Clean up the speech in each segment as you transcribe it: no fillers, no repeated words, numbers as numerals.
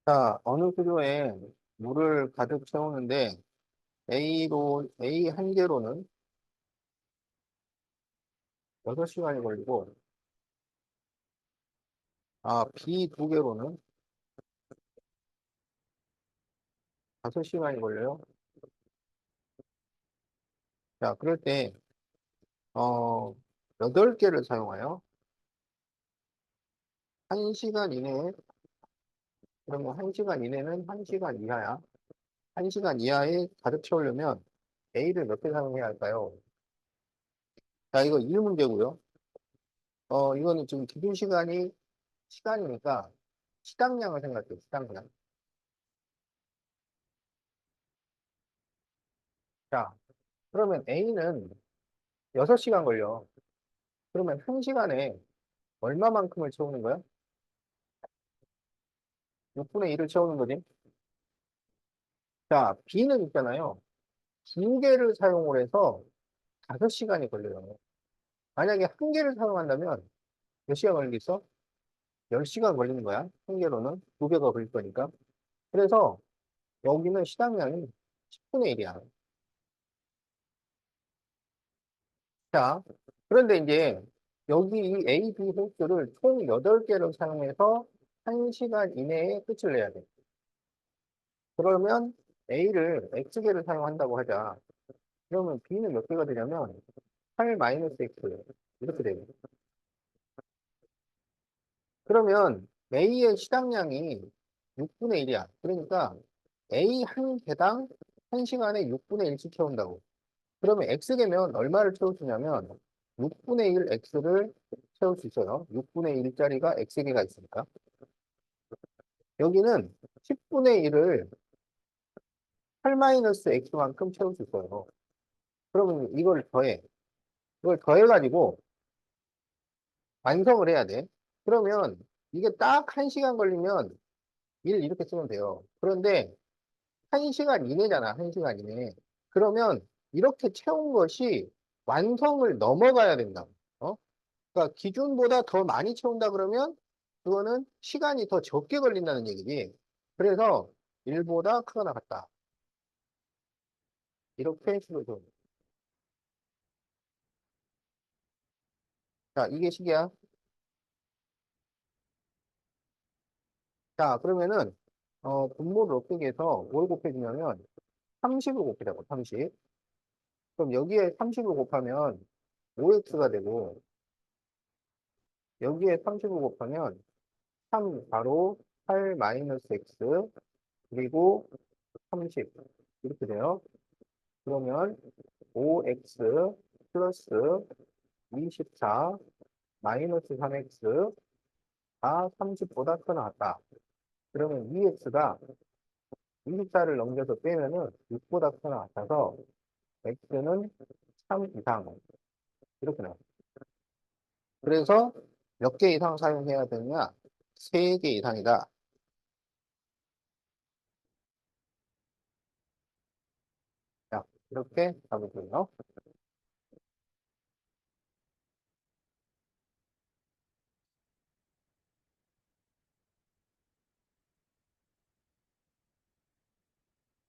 자, 어느 수조에 물을 가득 채우는데 A 한 개로는 6시간이 걸리고, B 두 개로는 5시간이 걸려요. 자, 그럴 때, 어, 8개를 사용하여 1시간 이내에, 그러면 1시간 이내는 1시간 이하야. 1시간 이하에 가득 채우려면 A를 몇 개 사용해야 할까요? 자, 이거 1문제고요. 이거는 지금 기준 시간이니까 시당량을 생각해요, 시당량. 자, 그러면 A는 6시간 걸려. 그러면 1시간에 얼마만큼을 채우는 거야? 6분의 1을 채우는 거지. 자, B는 있잖아요. 두 개를 사용을 해서 5시간이 걸려요. 만약에 한 개를 사용한다면 몇 시간 걸리겠어? 10시간 걸리는 거야. 한 개로는 두 개가 걸릴 거니까. 그래서 여기는 시당량이 10분의 1이야. 자, 그런데 이제 여기 이 A, B 호스를 총 8개를 사용해서 1시간 이내에 끝을 내야 돼. 그러면 A를 X개를 사용한다고 하자. 그러면 B는 몇 개가 되냐면 8 마이너스 X 이렇게 돼요. 그러면 A의 시당량이 6분의 1이야. 그러니까 A 한 개당 1시간에 6분의 1씩 채운다고. 그러면 X개면 얼마를 채울 수 있냐면 6분의 1 X를 채울 수 있어요. 6분의 1짜리가 X개가 있으니까. 여기는 10분의 1을 8 마이너스 X만큼 채울 수 있어요. 그러면 이걸 더해. 이걸 더해가지고 완성을 해야 돼. 그러면 이게 딱 1시간 걸리면 1 이렇게 쓰면 돼요. 그런데 1시간 이내잖아, 1시간 이내. 그러면 이렇게 채운 것이 완성을 넘어가야 된다. 어? 그러니까 기준보다 더 많이 채운다 그러면 그거는 시간이 더 적게 걸린다는 얘기지. 그래서 1보다 크거나 같다. 이렇게 식을 줘. 자, 이게 식이야. 자, 그러면은 분모를 어떻게 해서 뭘 곱해주냐면 30을 곱해자고, 30. 그럼 여기에 30을 곱하면 5x가 되고, 여기에 30을 곱하면 3 바로 8 마이너스 x, 그리고 30. 이렇게 돼요. 그러면 5x 플러스 24 마이너스 3x가 30보다 더 나왔다. 그러면 2x가 24를 넘겨서 빼면은 6보다 더 나왔어서 x는 3 이상. 이렇게 나와요. 그래서 몇 개 이상 사용해야 되느냐? 3개 이상이다. 자, 이렇게 잡으세요.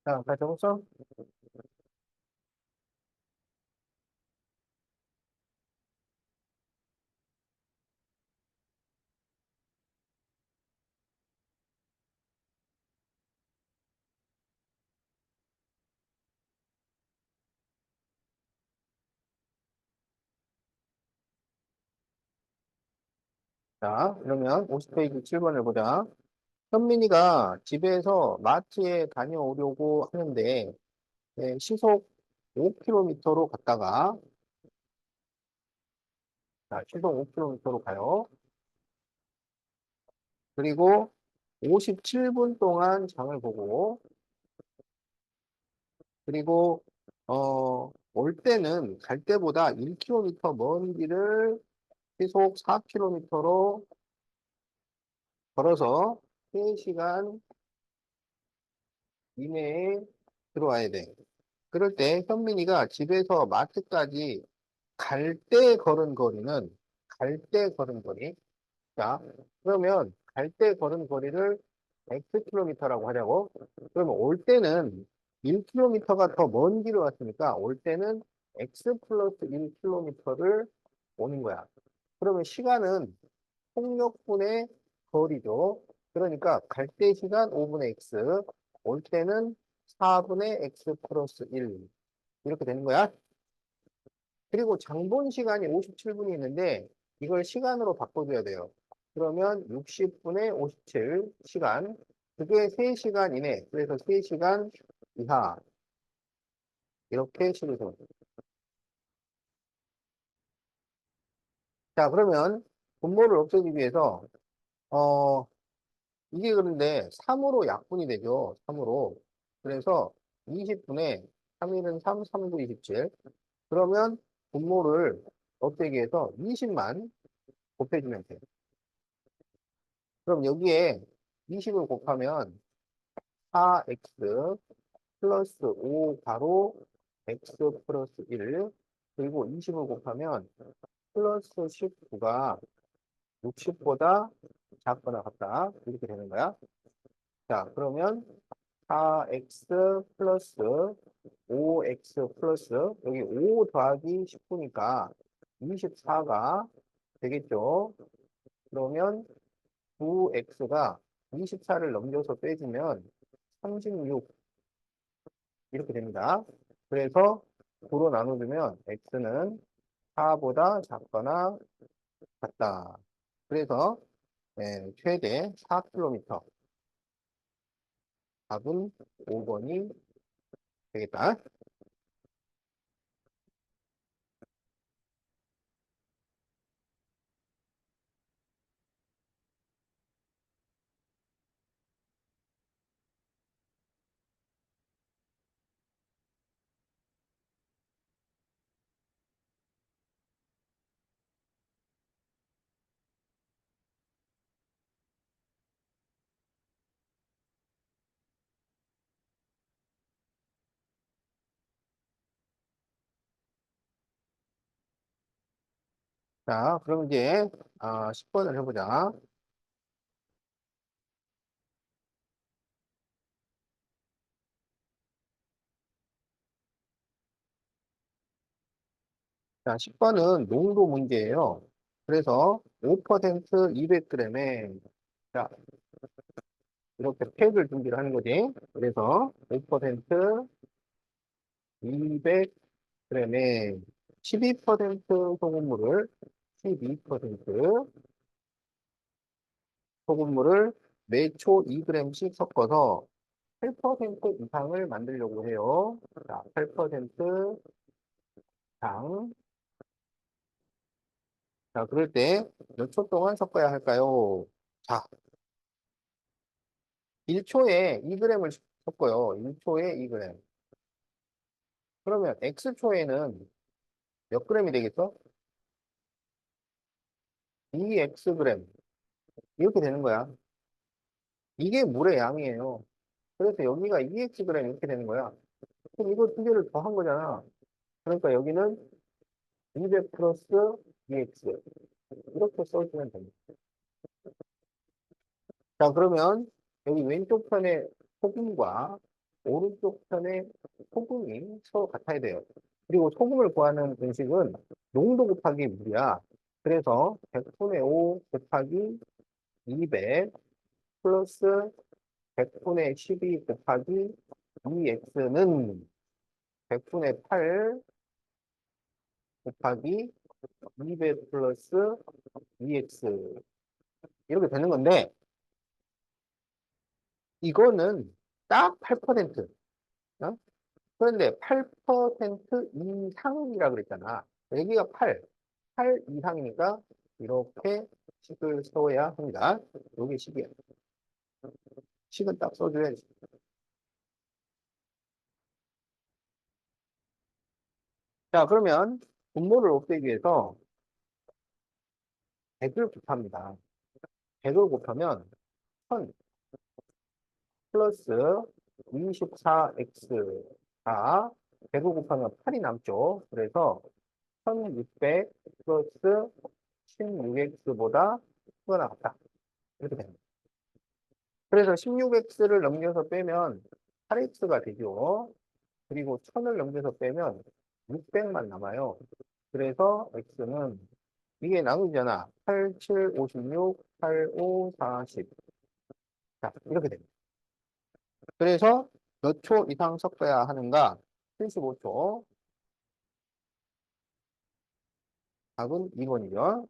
자, 다 적었어? 자, 그러면 50페이지 7번을 보자. 현민이가 집에서 마트에 다녀오려고 하는데, 네, 시속 5km로 갔다가, 자, 시속 5km로 가요. 그리고 57분 동안 장을 보고, 그리고, 올 때는 갈 때보다 1km 먼 길을 시속 4km로 걸어서 3시간 이내에 들어와야 돼. 그럴 때 현민이가 집에서 마트까지 갈 때 걸은 거리. 자, 그러면 갈 때 걸은 거리를 X킬로미터라고 하자고. 그러면 올 때는 1km가 더 먼 길을 왔으니까 올 때는 X 플러스 1km를 오는 거야. 그러면 시간은 속력분의 거리죠. 그러니까 갈 때 시간 5분의 X, 올 때는 4분의 X 플러스 1. 이렇게 되는 거야. 그리고 장본 시간이 57분이 있는데 이걸 시간으로 바꿔줘야 돼요. 그러면 60분의 57 시간. 그게 3시간 이내. 그래서 3시간 이하. 이렇게 식으로. 자, 그러면 분모를 없애기 위해서, 어, 이게 그런데 3으로 약분이 되죠. 3으로. 그래서 20분에 3일은 3, 3구 27. 그러면 분모를 없애기 위해서 20만 곱해주면 돼요. 그럼 여기에 20을 곱하면 4x 플러스 5 바로 x 플러스 1 그리고 20을 곱하면 플러스 19가 60보다 작거나 같다. 이렇게 되는 거야. 자, 그러면 4x 플러스 5x 플러스 여기 5 더하기 19니까 24가 되겠죠. 그러면 9x가 24를 넘겨서 빼주면 36 이렇게 됩니다. 그래서 9로 나눠주면 x는 4보다 작거나 같다. 그래서 최대 4km 답은 5번이 되겠다. 자, 그럼 이제 10번을 해보자. 자, 10번은 농도 문제예요. 그래서 5% 200g에 자, 이렇게 팩을 준비를 하는 거지. 그래서 5% 200g에 12% 소금물을 12% 소금물을 매초 2g씩 섞어서 8% 이상을 만들려고 해요. 자, 8% 이상. 자, 그럴 때 몇 초 동안 섞어야 할까요? 자, 1초에 2g을 섞어요. 1초에 2g. 그러면 X초에는 몇 g이 되겠어? 2Xg. 이렇게 되는 거야. 이게 물의 양이에요. 그래서 여기가 2Xg 이렇게 되는 거야. 그럼 이거 두 개를 더한 거잖아. 그러니까 여기는 200 플러스 2X. 이렇게 써주면 됩니다. 자, 그러면 여기 왼쪽 편에 소금과 오른쪽 편에 소금이 서로 같아야 돼요. 그리고 소금을 구하는 공식은 농도 곱하기 물이야. 그래서 100분의 5 곱하기 200 플러스 100분의 12 곱하기 2x는 100분의 8 곱하기 200 플러스 2x 이렇게 되는 건데 이거는 딱 8%. 어? 그런데 8% 이상이라 그랬잖아. 여기가 8 이상이니까 이렇게 식을 써야 합니다. 여기 식이야. 식은 딱 써줘야지. 자, 그러면 분모를 없애기 위해서 100을 곱합니다. 100을 곱하면 1000 플러스 24x가 100을 곱하면 8이 남죠. 그래서 1600 플러스 16x보다 크거나 같다. 이렇게 됩니다. 그래서 16x를 넘겨서 빼면 8x가 되죠. 그리고 1000을 넘겨서 빼면 600만 남아요. 그래서 x는 이게 나누잖아. 8, 7, 56, 8, 5, 40. 자, 이렇게 됩니다. 그래서 몇 초 이상 섞어야 하는가? 75초. 답은 2번이죠.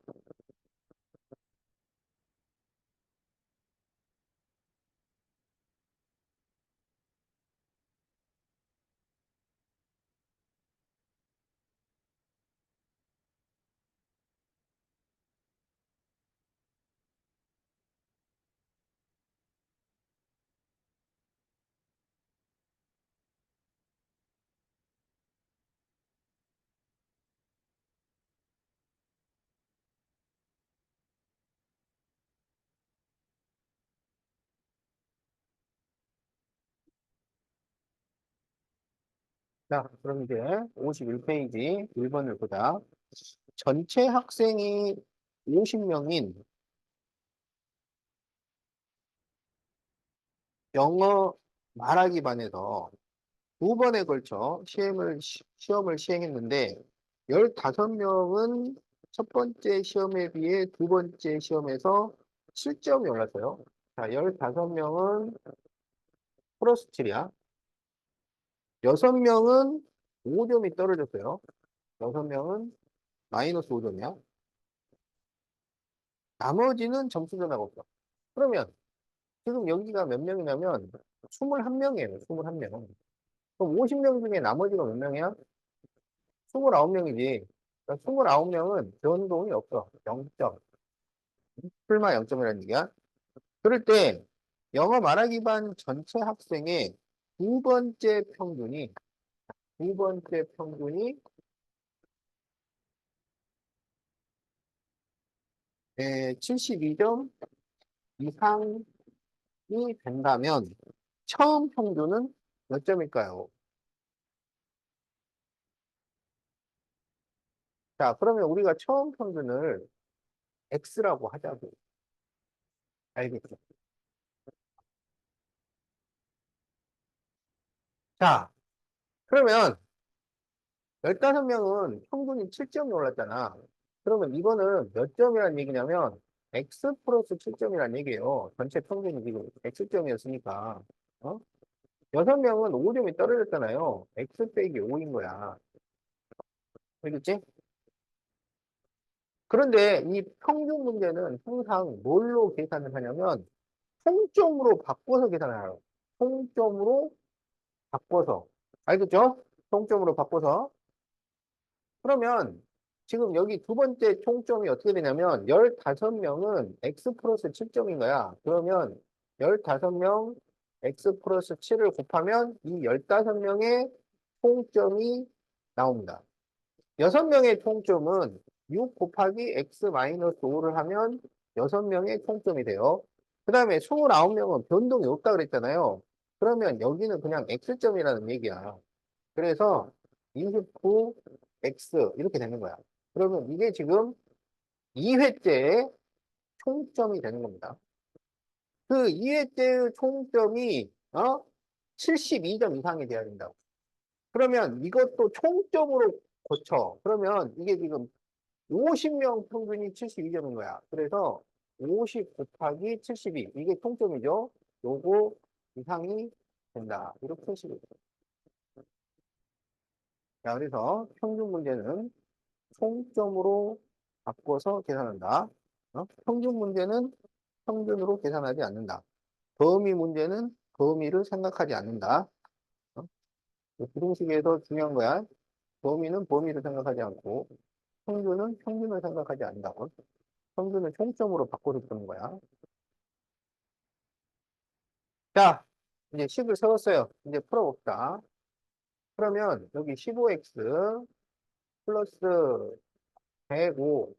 자, 그럼 이제 51페이지 1번을 보자. 전체 학생이 50명인 영어 말하기 반에서 두 번에 걸쳐 시험을 시행했는데 15명은 첫 번째 시험에 비해 두 번째 시험에서 실점이 올랐어요. 자, 15명은 플러스 7이야. 6명은 5점이 떨어졌어요. 6명은 마이너스 5점이야. 나머지는 점수 변화가 없어. 그러면 지금 여기가 몇 명이냐면 21명이에요. 21명. 그럼 50명 중에 나머지가 몇 명이야? 29명이지. 그러니까 29명은 변동이 없어. 0점. 풀마 0점이라는 얘기야. 그럴 때 영어 말하기 반 전체 학생의 두 번째 평균이 두 번째 평균이 72점 이상이 된다면 처음 평균은 몇 점일까요? 자, 그러면 우리가 처음 평균을 X라고 하자고. 알겠죠? 자, 그러면 15명은 평균이 7점이 올랐잖아. 그러면 이거는 몇 점이라는 얘기냐면 X 플러스 7점이라는 얘기예요. 전체 평균이 지금 X점이었으니까. 어? 6명은 5점이 떨어졌잖아요. X 빼기 5인 거야. 알겠지? 그런데 이 평균 문제는 항상 뭘로 계산을 하냐면 총점으로 바꿔서 계산을 해요. 총점으로 바꿔서. 알겠죠? 총점으로 바꿔서. 그러면 지금 여기 두 번째 총점이 어떻게 되냐면 15명은 X 플러스 7점인 거야. 그러면 15명 X 플러스 7을 곱하면 이 15명의 총점이 나옵니다. 6명의 총점은 6 곱하기 X 마이너스 5를 하면 6명의 총점이 돼요. 그 다음에 29명은 변동이 없다 그랬잖아요. 그러면 여기는 그냥 X점이라는 얘기야. 그래서 29X 이렇게 되는 거야. 그러면 이게 지금 2회째의 총점이 되는 겁니다. 그 2회째의 총점이 72점 이상이 돼야 된다고. 그러면 이것도 총점으로 고쳐. 그러면 이게 지금 50명 평균이 72점인 거야. 그래서 50 곱하기 72. 이게 총점이죠. 요거 이상이 된다. 이렇게 식으로. 자, 그래서 평균 문제는 총점으로 바꿔서 계산한다. 평균 문제는 평균으로 계산하지 않는다. 범위 문제는 범위를 생각하지 않는다. 어? 부등식에서 중요한 거야. 범위는 범위를 생각하지 않고 평균은 평균을 생각하지 않는다고. 평균을 총점으로 바꿔서 푸는 거야. 자, 이제 식을 세웠어요. 이제 풀어봅시다. 그러면 여기 15x 플러스 105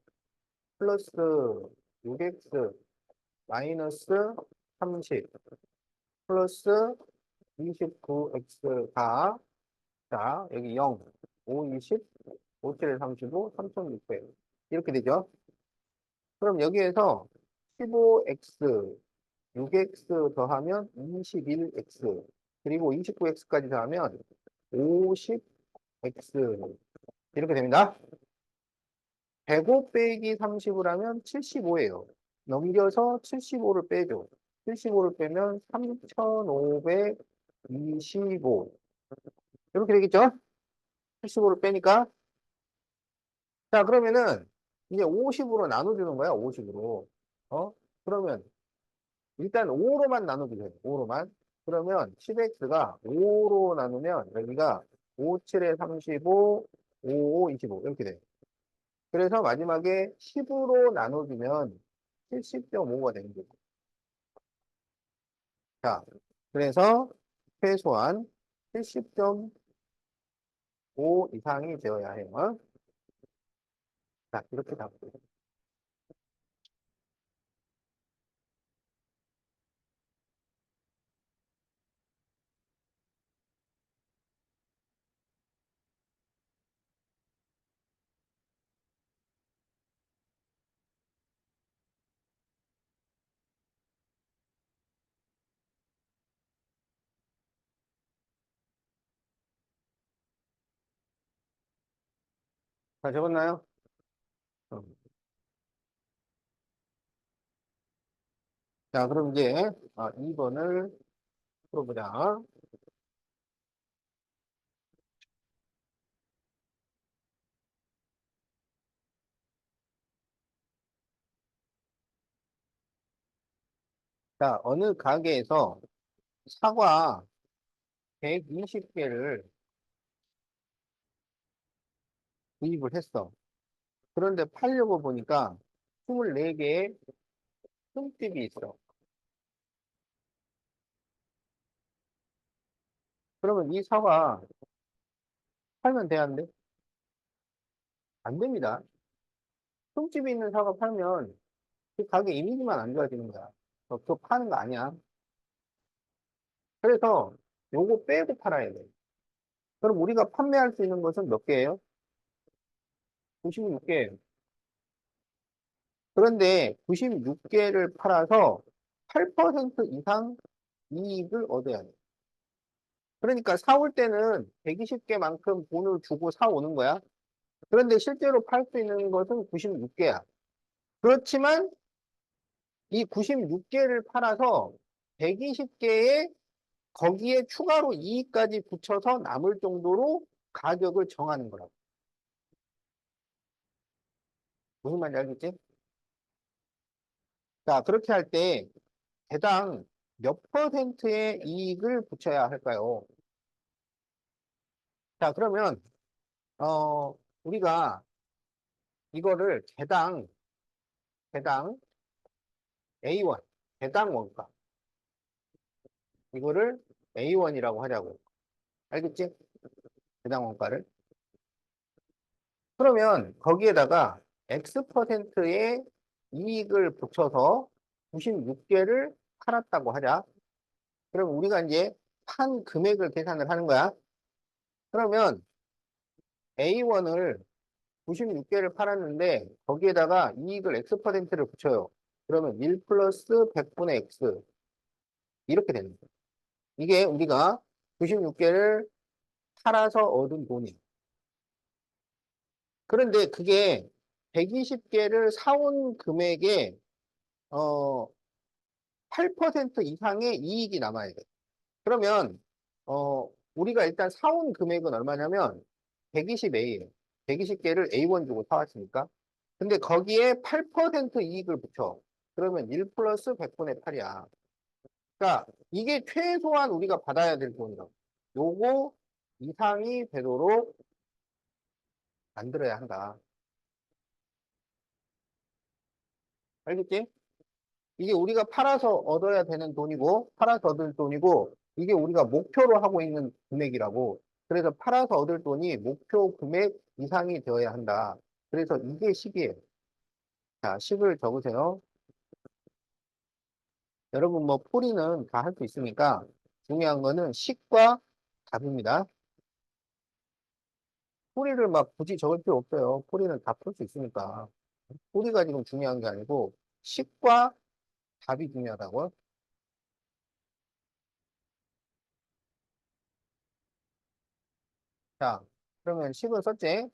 플러스 6x 마이너스 30 플러스 29x가 자 여기 0, 5, 20, 5, 7, 35, 3600 이렇게 되죠. 그럼 여기에서 15x 6x 더하면 21x 그리고 29x까지 더하면 50x 이렇게 됩니다. 105 빼기 30을 하면 75예요. 넘겨서 75를 빼죠. 75를 빼면 3525 이렇게 되겠죠? 75를 빼니까 자 그러면은 이제 50으로 나눠주는 거야. 50으로 그러면 일단 5로만 나눠주세요. 5로만 그러면 10x가 5로 나누면 여기가 5, 7에 35, 5, 5, 25 이렇게 돼요. 그래서 마지막에 10으로 나눠주면 70.5가 되는 거죠. 자, 그래서 최소한 70.5 이상이 되어야 해요. 자, 이렇게 답을. 다 적었나요? 어. 자, 그럼 이제 2번을 풀어보자. 자, 어느 가게에서 사과 120개를 구입을 했어. 그런데 팔려고 보니까 24개의 흠집이 있어. 그러면 이 사과 팔면 돼야 안 돼? 안 됩니다. 흠집이 있는 사과 팔면 그 가게 이미지만 안 좋아지는 거야. 그거 파는 거 아니야. 그래서 요거 빼고 팔아야 돼. 그럼 우리가 판매할 수 있는 것은 몇 개예요? 96개예요. 그런데 96개를 팔아서 8% 이상 이익을 얻어야 돼. 그러니까 사올 때는 120개만큼 돈을 주고 사오는 거야. 그런데 실제로 팔 수 있는 것은 96개야. 그렇지만 이 96개를 팔아서 120개의 거기에 추가로 이익까지 붙여서 남을 정도로 가격을 정하는 거라고. 무슨 말인지 알겠지? 자, 그렇게 할 때 개당 몇 퍼센트의 이익을 붙여야 할까요? 자, 그러면, 우리가 이거를 개당 A1, 개당 원가. 이거를 A1이라고 하자고. 알겠지? 개당 원가를. 그러면 거기에다가 X%의 이익을 붙여서 96개를 팔았다고 하자. 그럼 우리가 이제 판 금액을 계산을 하는 거야. 그러면 A1을 96개를 팔았는데 거기에다가 이익을 X%를 붙여요. 그러면 1 플러스 100분의 X 이렇게 되는 거예요. 이게 우리가 96개를 팔아서 얻은 돈이에요. 그런데 그게 120개를 사온 금액의 어, 8% 이상의 이익이 남아야 돼. 그러면 우리가 일단 사온 금액은 얼마냐면 120A예요. 120개를 A1 주고 사왔으니까. 근데 거기에 8% 이익을 붙여. 그러면 1 플러스 100분의 8이야. 그러니까 이게 최소한 우리가 받아야 될 돈이라고. 요거 이상이 되도록 만들어야 한다. 알겠지? 이게 우리가 팔아서 얻어야 되는 돈이고, 팔아서 얻을 돈이고, 이게 우리가 목표로 하고 있는 금액이라고. 그래서 팔아서 얻을 돈이 목표 금액 이상이 되어야 한다. 그래서 이게 10이에요. 자, 10을 적으세요. 여러분, 뭐, 풀이는 다 할 수 있으니까, 중요한 거는 식과 답입니다. 풀이를 막 굳이 적을 필요 없어요. 풀이는 다 풀 수 있으니까. 풀이가 지금 중요한 게 아니고, 식과 답이 중요하다고요? 자, 그러면 식은 썼지?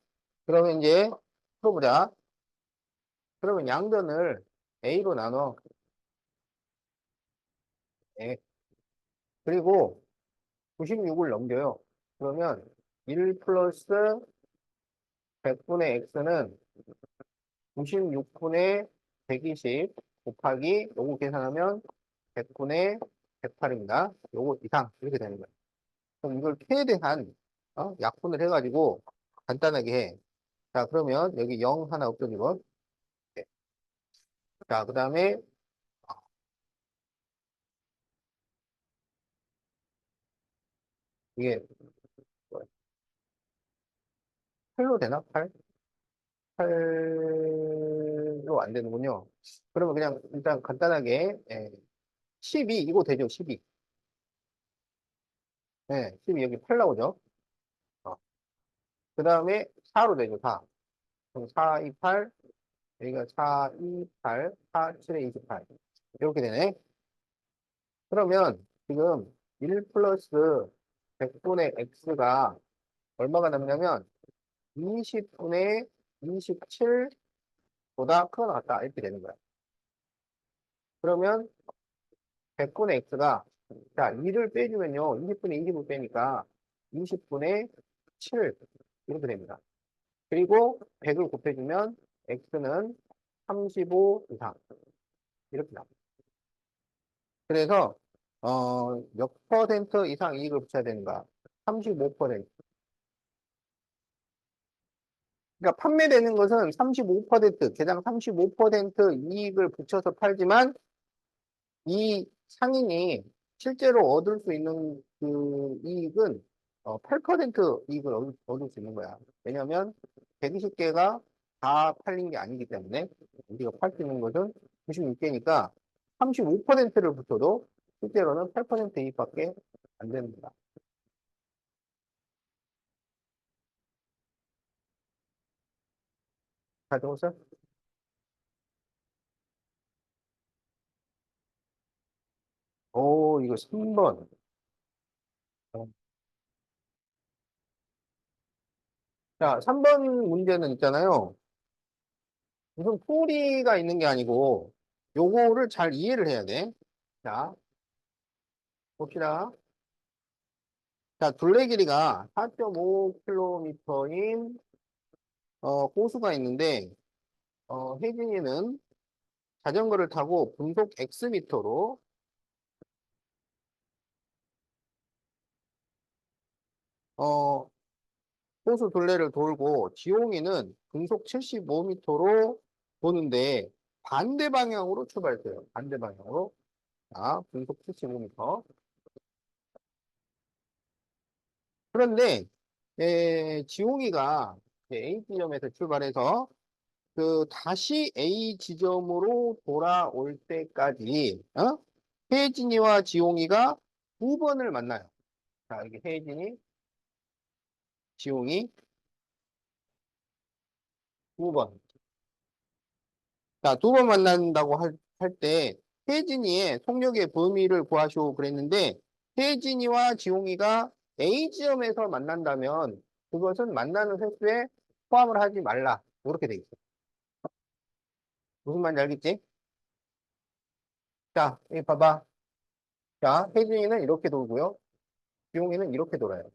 그러면 이제 풀어보자. 그러면 양변을 A로 나눠. 네. 그리고 96을 넘겨요. 그러면 1 플러스 100분의 x는 96분의 120 곱하기 요거 계산하면 100분의 108입니다. 요거 이상 이렇게 되는 거예요. 그럼 이걸 최대한 약분을 해가지고 간단하게 해. 자, 그러면 여기 0 하나 없어지고. 네. 자, 그 다음에 이게 8로 되나? 8? 8로 안 되는군요. 그러면 그냥 일단 간단하게 12 이거 되죠? 12. 네, 12 여기 8 나오죠? 그 다음에 4로 되죠? 4. 그럼 4, 2, 8 여기가 4, 2, 8 4, 7에 28 이렇게 되네. 그러면 지금 1 플러스 100분의 x가 얼마가 남냐면 20분의 27보다 크거나 같다 이렇게 되는 거야. 그러면 100분의 x가 자 2를 빼주면요 20분의 20을 빼니까 20분의 7 이렇게 됩니다. 그리고 100을 곱해주면 x는 35 이상 이렇게 나옵니다. 그래서 몇 퍼센트 이상 이익을 붙여야 되는가? 35%. 그러니까 판매되는 것은 35%, 개당 35% 이익을 붙여서 팔지만 이 상인이 실제로 얻을 수 있는 그 이익은 8% 이익을 얻을 수 있는 거야. 왜냐하면 120개가 다 팔린 게 아니기 때문에 우리가 팔 수 있는 것은 96개니까 35%를 붙여도 실제로는 8% 이익밖에 안 됩니다. 잘 들었어요? 오, 이거 3번. 자, 3번 문제는 있잖아요. 무슨 풀이가 있는 게 아니고 요거를 잘 이해를 해야 돼. 자, 봅시다. 자, 둘레 길이가 4.5km인 호수가 있는데 혜진이는 자전거를 타고 분속 X미터로 어, 호수 둘레를 돌고 지용이는 분속 75m로 도는데 반대 방향으로 출발했어요. 반대 방향으로. 자, 분속 75m. 그런데 지용이가 이제 A 지점에서 출발해서 그 다시 A 지점으로 돌아올 때까지 혜진이와 지용이가 두 번을 만나요. 자, 여기 혜진이, 지용이 두 번. 자, 두 번 만난다고 할 때 혜진이의 속력의 범위를 구하시오 그랬는데 혜진이와 지용이가 A 지점에서 만난다면 그것은 만나는 횟수에 포함을 하지 말라. 이렇게 돼 있어. 무슨 말인지 알겠지? 자, 여기 봐봐. 자, 혜진이는 이렇게 돌고요. 지용이는 이렇게 돌아요.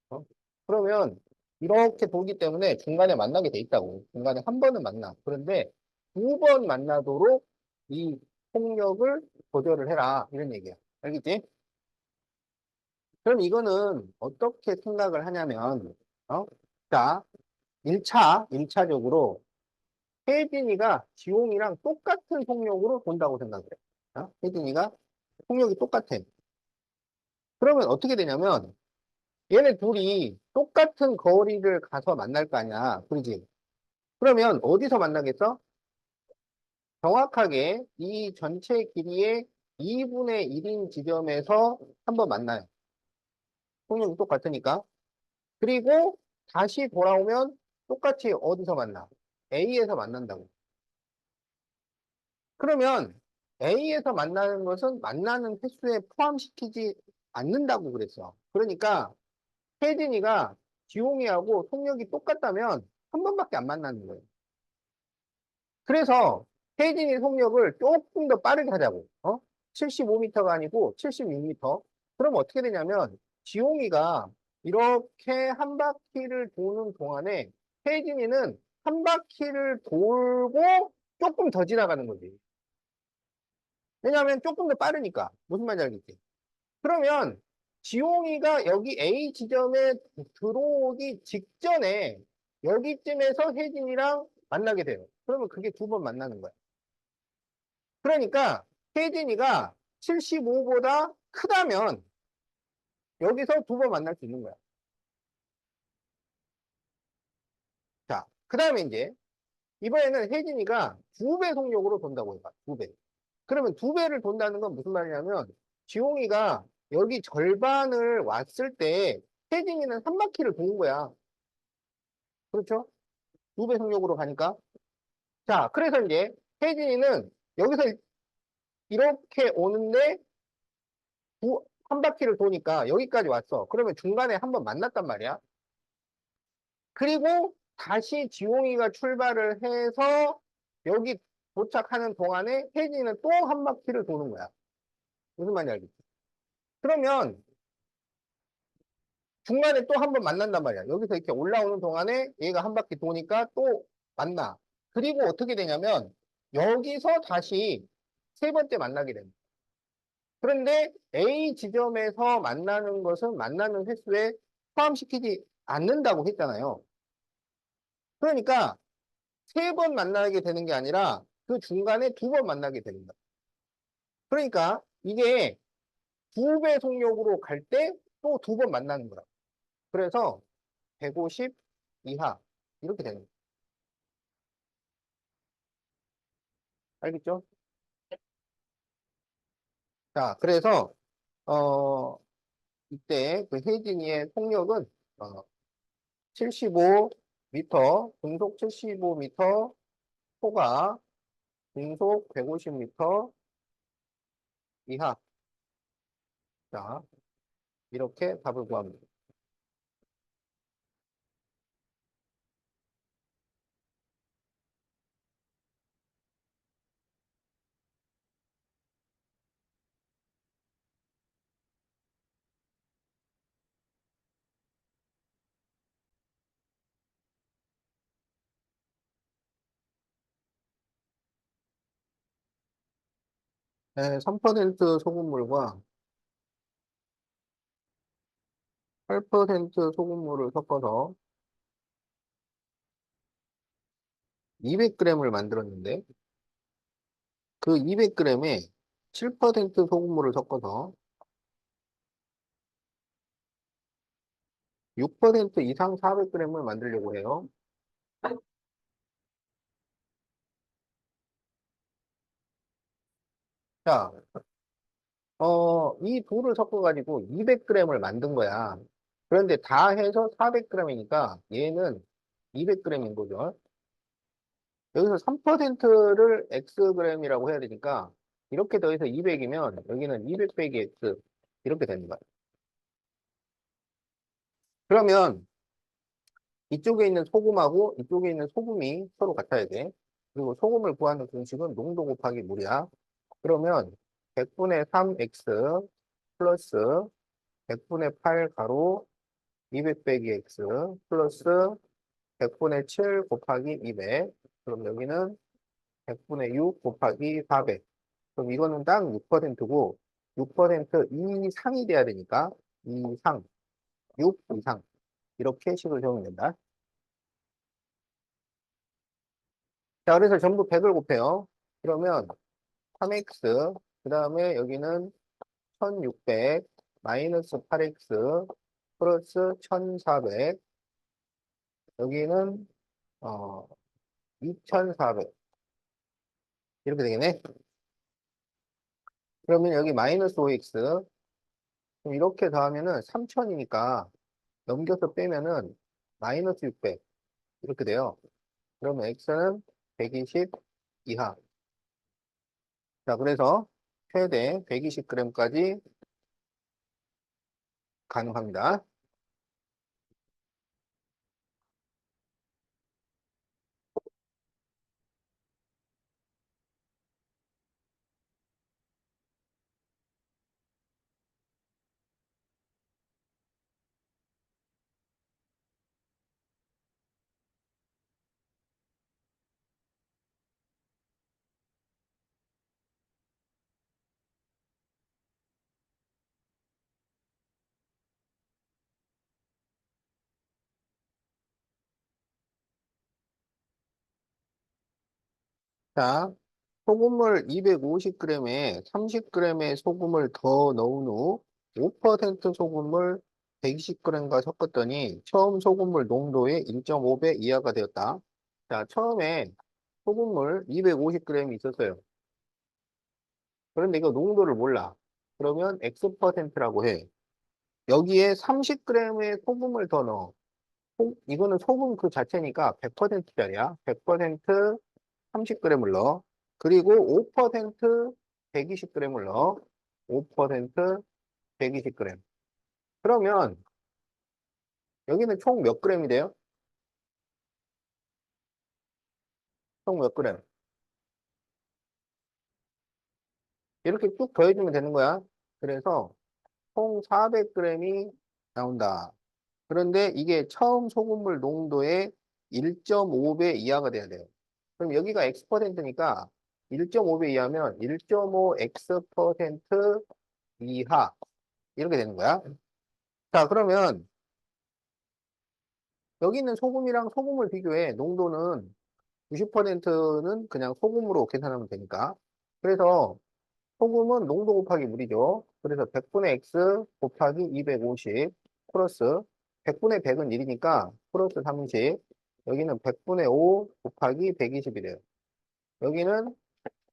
어? 그러면 이렇게 돌기 때문에 중간에 만나게 돼 있다고. 중간에 한 번은 만나. 그런데 두 번 만나도록 이 폭력을 조절을 해라. 이런 얘기야. 알겠지? 그럼 이거는 어떻게 생각을 하냐면, 어? 자, 1차적으로 혜진이가 지용이랑 똑같은 폭력으로 돈다고 생각해. 혜진이가 폭력이 똑같아. 그러면 어떻게 되냐면, 얘네 둘이 똑같은 거리를 가서 만날 거 아니야. 그러지? 그러면 어디서 만나겠어? 정확하게 이 전체 길이의 2분의 1인 지점에서 한번 만나요. 폭력이 똑같으니까. 그리고 다시 돌아오면 똑같이 어디서 만나? A에서 만난다고. 그러면 A에서 만나는 것은 만나는 횟수에 포함시키지 않는다고 그랬어. 그러니까 혜진이가 지용이하고 속력이 똑같다면 한 번밖에 안 만나는 거예요. 그래서 혜진이 속력을 조금 더 빠르게 하자고. 75m가 아니고 76m. 그럼 어떻게 되냐면 지용이가 이렇게 한 바퀴를 도는 동안에 혜진이는 한 바퀴를 돌고 조금 더 지나가는 거지. 왜냐하면 조금 더 빠르니까. 무슨 말인지 알겠지? 그러면 지용이가 여기 A 지점에 들어오기 직전에 여기쯤에서 혜진이랑 만나게 돼요. 그러면 그게 두 번 만나는 거야. 그러니까 혜진이가 75보다 크다면 여기서 두 번 만날 수 있는 거야. 자, 그 다음에 이제 이번에는 혜진이가 두 배 속력으로 돈다고 해봐. 두 배. 그러면 두 배를 돈다는 건 무슨 말이냐면 지용이가 여기 절반을 왔을 때 혜진이는 한 바퀴를 도는 거야. 그렇죠? 두 배 속력으로 가니까. 자, 그래서 이제 혜진이는 여기서 이렇게 오는데 한 바퀴를 도니까 여기까지 왔어. 그러면 중간에 한 번 만났단 말이야. 그리고 다시 지용이가 출발을 해서 여기 도착하는 동안에 혜진이는 또 한 바퀴를 도는 거야. 무슨 말인지 알겠지? 그러면 중간에 또 한 번 만난단 말이야. 여기서 이렇게 올라오는 동안에 얘가 한 바퀴 도니까 또 만나. 그리고 어떻게 되냐면 여기서 다시 세 번째 만나게 됩니다. 그런데 A 지점에서 만나는 것은 만나는 횟수에 포함시키지 않는다고 했잖아요. 그러니까 세 번 만나게 되는 게 아니라 그 중간에 두 번 만나게 됩니다. 그러니까 이게 두 배 속력으로 갈 때 또 두 번 만나는 거라. 그래서 150 이하 이렇게 되는 거예요. 알겠죠? 자, 그래서 이때 그 혜진이의 속력은 75m, 분속 75m, 초과 분속 150m 이하. 자, 이렇게 답을 구합니다. 네, 3% 소금물과 8% 소금물을 섞어서 200g을 만들었는데 그 200g에 7% 소금물을 섞어서 6% 이상 400g을 만들려고 해요. 자, 이 둘을 섞어가지고 200g을 만든 거야. 그런데 다 해서 400g이니까 얘는 200g인 거죠. 여기서 3%를 xg이라고 해야 되니까 이렇게 더해서 200이면 여기는 200 빼기 x 이렇게 되는 거야. 그러면 이쪽에 있는 소금하고 이쪽에 있는 소금이 서로 같아야 돼. 그리고 소금을 구하는 공식은 농도 곱하기 물이야. 그러면 100분의 3x 플러스 100분의 8 가로 200 빼기 x 플러스 100분의 7 곱하기 200. 그럼 여기는 100분의 6 곱하기 400. 그럼 이거는 딱 6%고 6% 이상이 돼야 되니까 이상, 6 이상 이렇게 식을 적으면 된다. 자, 그래서 전부 100을 곱해요. 그러면 3x, 그 다음에 여기는 1600 마이너스 8x 플러스 1400 여기는 2400 이렇게 되겠네. 그러면 여기 마이너스 5x 그럼 이렇게 더하면은 3000이니까 넘겨서 빼면은 마이너스 600 이렇게 돼요. 그러면 x는 120 이하. 자, 그래서 최대 120g까지 가능합니다. 자, 소금물 250g에 30g의 소금을 더 넣은 후 5% 소금물 120g과 섞었더니 처음 소금물 농도의 1.5배 이하가 되었다. 자, 처음에 소금물 250g이 있었어요. 그런데 이거 농도를 몰라. 그러면 X%라고 해. 여기에 30g의 소금을 더 넣어. 이거는 소금 그 자체니까 100%짜리야. 100% 30g을 넣어. 그리고 5% 120g을 넣어. 5% 120g. 그러면 여기는 총 몇 g이 돼요? 총 몇 g? 이렇게 쭉 더해주면 되는 거야. 그래서 총 400g이 나온다. 그런데 이게 처음 소금물 농도의 1.5배 이하가 돼야 돼요. 그럼 여기가 X%니까 1.5배 이하면 1.5X% 이하. 이렇게 되는 거야. 자, 그러면 여기 있는 소금이랑 소금을 비교해. 농도는 90%는 그냥 소금으로 계산하면 되니까. 그래서 소금은 농도 곱하기 물이죠. 그래서 100분의 X 곱하기 250 플러스 100분의 100은 1이니까 플러스 30. 여기는 100분의 5 곱하기 120이래요. 여기는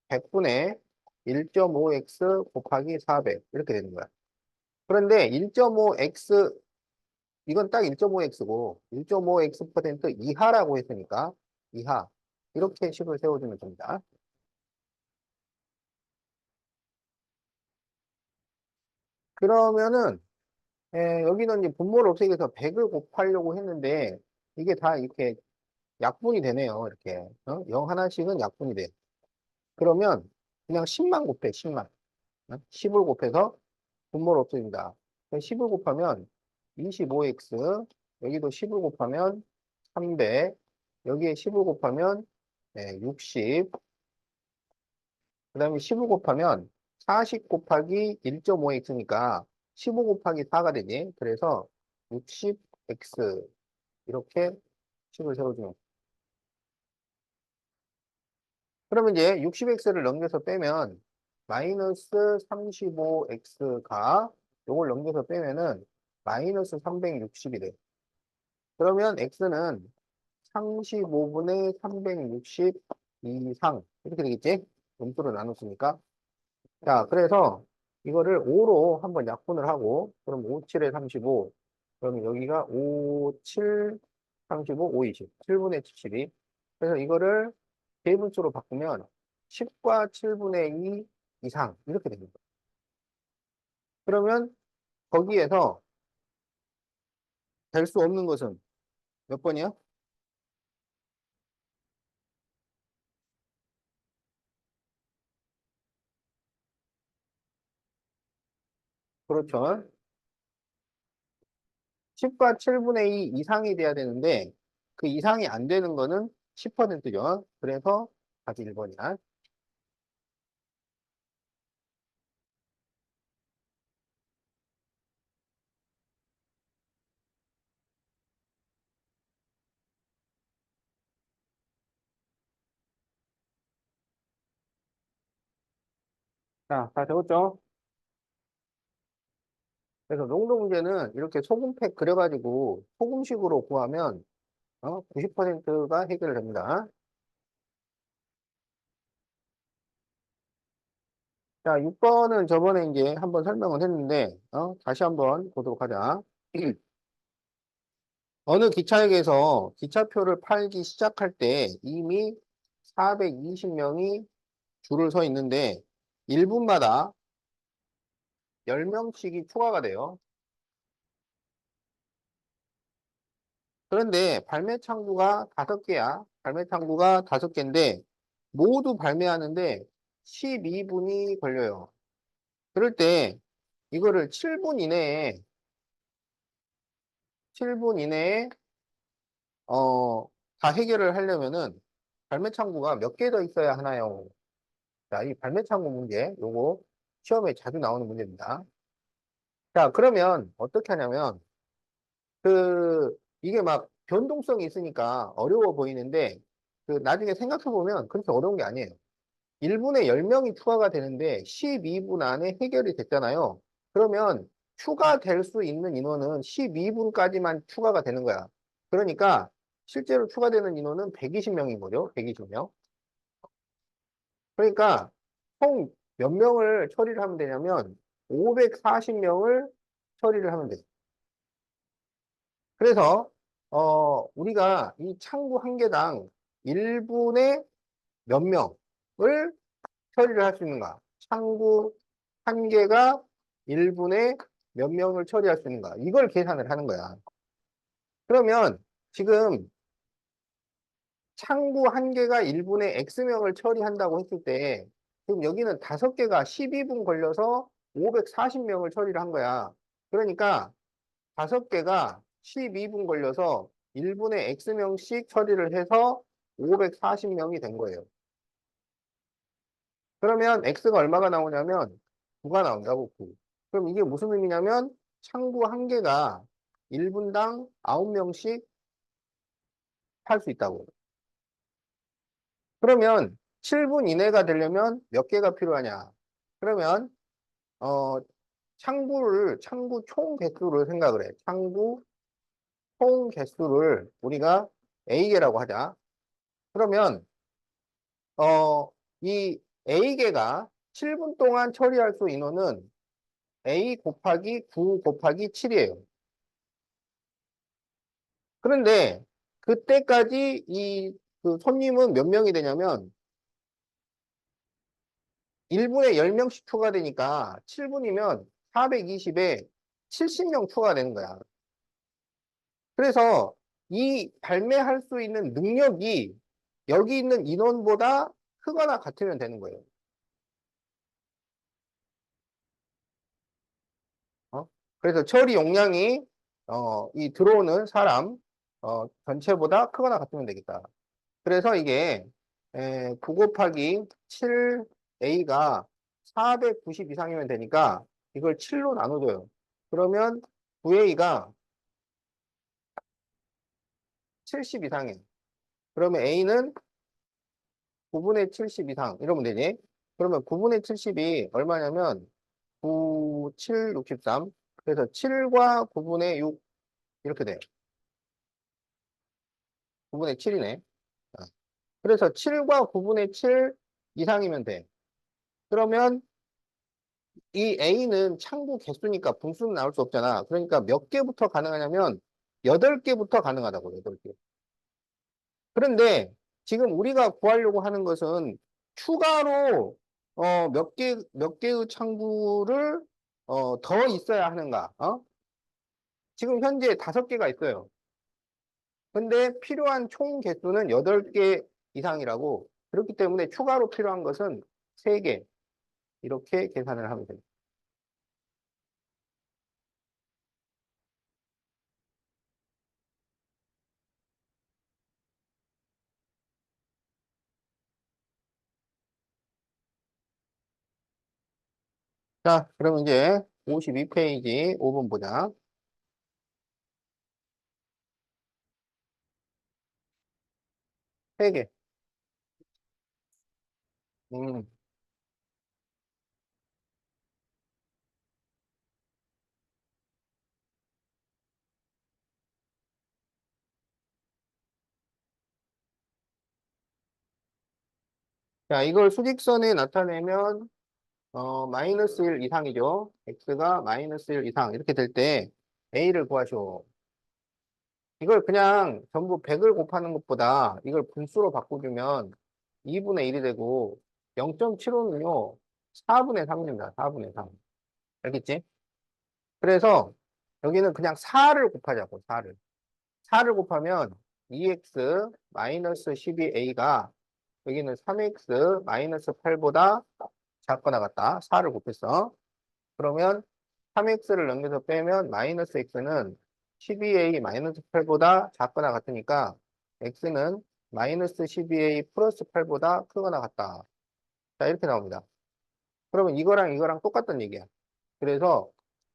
100분의 1.5x 곱하기 400 이렇게 되는 거야. 그런데 1.5x 이건 딱 1.5x고 1.5x% 이하라고 했으니까 이하 이렇게 식을 세워주면 됩니다. 그러면은 여기는 이제 분모를 없애기 위해서 100을 곱하려고 했는데 이게 다 이렇게 약분이 되네요. 이렇게 0 하나씩은 약분이 돼. 그러면 그냥 10만 곱해 10만 10을 곱해서 분모를 없애준다. 10을 곱하면 25x 여기도 10을 곱하면 300 여기에 10을 곱하면 60 그 다음에 15 곱하면 40 곱하기 1.5x니까 15 곱하기 4가 되지. 그래서 60x 이렇게 식을 세워주면. 그러면 이제 60x를 넘겨서 빼면 마이너스 35x가 요걸 넘겨서 빼면은 마이너스 360이 돼. 그러면 x는 35분의 360 이상 이렇게 되겠지? 음수로 나눴으니까. 자, 그래서 이거를 5로 한번 약분을 하고, 그럼 5, 7에 35, 그러면 여기가 5, 7, 35, 5, 20, 7분의 7이. 그래서 이거를 대분수로 바꾸면 10과 7분의 2 이상, 이렇게 됩니다. 그러면 거기에서 될 수 없는 것은 몇 번이야? 그렇죠. 10과 7분의 2 이상이 돼야 되는데, 그 이상이 안 되는 거는 10%죠. 그래서 다시 1번이야. 자, 다 적었죠? 그래서 농도 문제는 이렇게 소금팩 그려가지고 소금식으로 구하면 90%가 해결됩니다. 자, 6번은 저번에 이제 한번 설명을 했는데 다시 한번 보도록 하자. 어느 기차역에서 기차표를 팔기 시작할 때 이미 420명이 줄을 서 있는데 1분마다 10명씩이 추가가 돼요. 그런데 발매 창구가 5개야. 발매 창구가 5개인데 모두 발매하는데 12분이 걸려요. 그럴 때 이거를 7분 이내에 다 해결을 하려면은 발매 창구가 몇 개 더 있어야 하나요? 자, 이 발매 창구 문제, 요거 시험에 자주 나오는 문제입니다. 자, 그러면 어떻게 하냐면 이게 막 변동성이 있으니까 어려워 보이는데 그 나중에 생각해보면 그렇게 어려운 게 아니에요. 1분에 10명이 추가가 되는데 12분 안에 해결이 됐잖아요. 그러면 추가될 수 있는 인원은 12분까지만 추가가 되는 거야. 그러니까 실제로 추가되는 인원은 120명인 거죠. 120명. 그러니까 총 몇 명을 처리를 하면 되냐면 540명을 처리를 하면 돼요. 그래서 우리가 이 창구 한 개당 1분에 몇 명을 처리를 할 수 있는가? 창구 한 개가 1분에 몇 명을 처리할 수 있는가? 이걸 계산을 하는 거야. 그러면 지금 창구 한 개가 1분에 X명을 처리한다고 했을 때 지금 여기는 5개가 12분 걸려서 540명을 처리를 한 거야. 그러니까 5개가 12분 걸려서 1분에 X명씩 처리를 해서 540명이 된 거예요. 그러면 X가 얼마가 나오냐면 9가 나온다고 9. 그럼 이게 무슨 의미냐면 창구 한 개가 1분당 9명씩 할 수 있다고. 그러면 7분 이내가 되려면 몇 개가 필요하냐? 그러면 어 창구 총 개수를 생각을 해. 창구 총 개수를 우리가 A개라고 하자. 그러면 이 A개가 7분 동안 처리할 수 인원은 A 곱하기 9 곱하기 7이에요. 그런데 그때까지 그 손님은 몇 명이 되냐면 1분에 10명씩 추가되니까 7분이면 420에 70명 추가되는 거야. 그래서 이 발매할 수 있는 능력이 여기 있는 인원보다 크거나 같으면 되는 거예요. 어? 그래서 처리 용량이 이 들어오는 사람 전체보다 크거나 같으면 되겠다. 그래서 이게 9 곱하기 7A가 490 이상이면 되니까 이걸 7로 나눠줘요. 그러면 9A가 70 이상이에요. 그러면 A는 9분의 70 이상 이러면 되지. 그러면 9분의 70이 얼마냐면 9, 7, 63. 그래서 7과 9분의 6 이렇게 돼요. 9분의 7이네. 그래서 7과 9분의 7 이상이면 돼. 그러면 이 A는 창구 개수니까 분수는 나올 수 없잖아. 그러니까 몇 개부터 가능하냐면 8개부터 가능하다고, 8개. 그런데 지금 우리가 구하려고 하는 것은 추가로 몇 개의 창구를 더 있어야 하는가? 지금 현재 5개가 있어요. 근데 필요한 총 개수는 8개 이상이라고. 그렇기 때문에 추가로 필요한 것은 3개. 이렇게 계산을 하면 됩니다. 자, 그럼 이제 52페이지 5번 보자. 3개. 음. 자, 이걸 수직선에 나타내면, 마이너스 1 이상이죠. x가 마이너스 1 이상. 이렇게 될 때, a를 구하시오. 이걸 그냥 전부 100을 곱하는 것보다 이걸 분수로 바꿔주면 2분의 1이 되고, 0.75는요, 4분의 3입니다. 4분의 3. 알겠지? 그래서 여기는 그냥 4를 곱하자고, 4를. 4를 곱하면 2x 마이너스 12a가 여기는 3x 마이너스 8보다 작거나 같다. 4를 곱했어. 그러면 3x를 넘겨서 빼면 마이너스 x는 12a 마이너스 8보다 작거나 같으니까 x는 마이너스 12a 플러스 8보다 크거나 같다. 자, 이렇게 나옵니다. 그러면 이거랑 이거랑 똑같은 얘기야. 그래서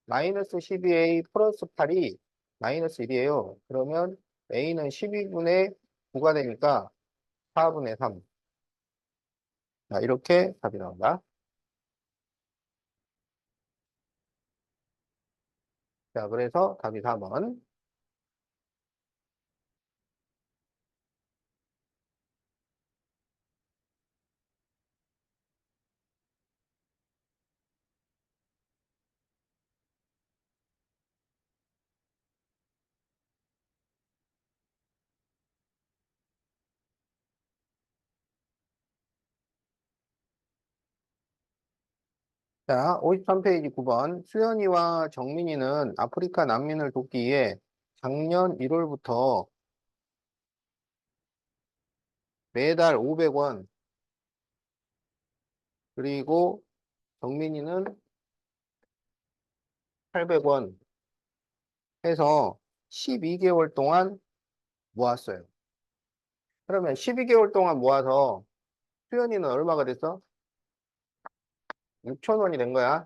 마이너스 12a 플러스 8이 마이너스 1이에요. 그러면 a는 12분의 9가 되니까 4분의 3. 자, 이렇게 답이 나온다. 자, 그래서 답이 4번. 자, 53페이지 9번. 수연이와 정민이는 아프리카 난민을 돕기 위해 작년 1월부터 매달 500원, 그리고 정민이는 800원 해서 12개월 동안 모았어요. 그러면 12개월 동안 모아서 수연이는 얼마가 됐어? 6,000원이 된 거야.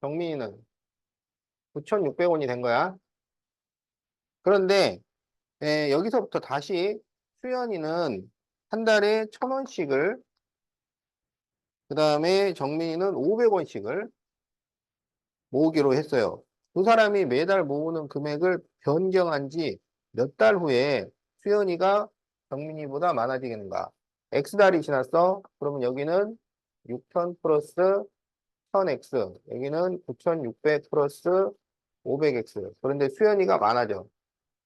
정민이는 9,600원이 된 거야. 그런데 여기서부터 다시 수연이는 한 달에 1,000원씩을, 그 다음에 정민이는 500원씩을 모으기로 했어요. 두 사람이 매달 모으는 금액을 변경한 지 몇 달 후에 수연이가 정민이보다 많아지겠는가? X달이 지났어. 그러면 여기는 6,000 플러스 1000X, 여기는 9,600 플러스 500X. 그런데 수연이가 많아져.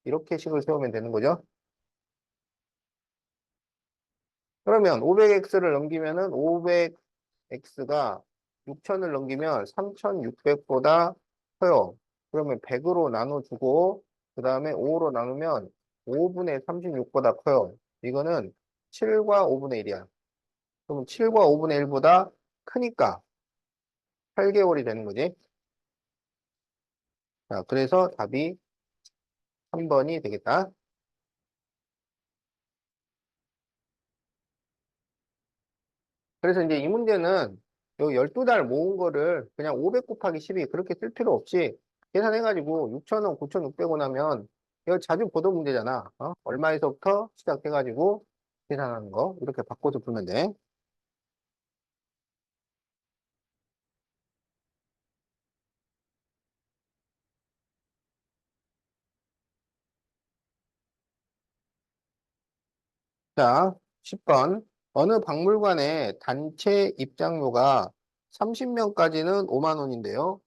이렇게 식을 세우면 되는 거죠. 그러면 500X를 넘기면은 500X가 6,000을 넘기면 3,600보다 커요. 그러면 100으로 나눠주고, 그 다음에 5로 나누면 5분의 36보다 커요. 이거는 7과 5분의 1이야. 그럼 7과 5분의 1보다 크니까 8개월이 되는 거지. 자, 그래서 답이 3번이 되겠다. 그래서 이제 이 문제는 요 12달 모은 거를 그냥 500 곱하기 12 그렇게 쓸 필요 없이 계산해가지고 6,000원, 9,600원 하면 이거 자주 보던 문제잖아. 얼마에서부터 시작해가지고 계산하는 거 이렇게 바꿔서 풀면 돼. 자, 10번. 어느 박물관의 단체 입장료가 30명까지는 5만 원인데요.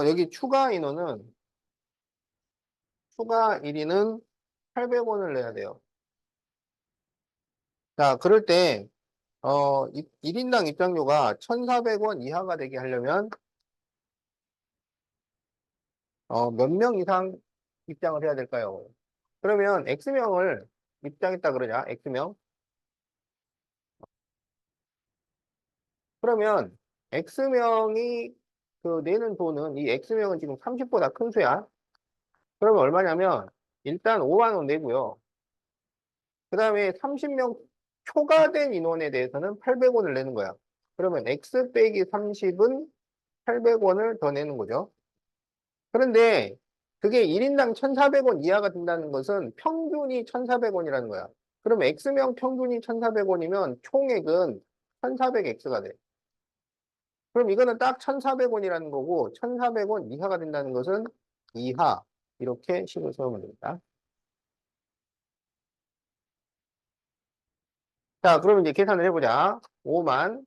여기 추가 1인은 800원을 내야 돼요. 자, 그럴 때 1인당 입장료가 1,400원 이하가 되게 하려면 몇 명 이상 입장을 해야 될까요? 그러면 X명을 입장했다 그러자. X명. 그러면 X명이 그 내는 돈은 이 X명은 지금 30보다 큰 수야. 그러면 얼마냐면 일단 5만 원 내고요. 그 다음에 30명 초과된 인원에 대해서는 800원을 내는 거야. 그러면 X 빼기 30은 800원을 더 내는 거죠. 그런데 그게 1인당 1,400원 이하가 된다는 것은 평균이 1,400원이라는 거야. 그럼 X명 평균이 1,400원이면 총액은 1,400X가 돼. 그럼 이거는 딱 1,400원이라는 거고 1,400원 이하가 된다는 것은 이하 이렇게 식을 세우면 됩니다. 자, 그러면 이제 계산을 해보자. 5만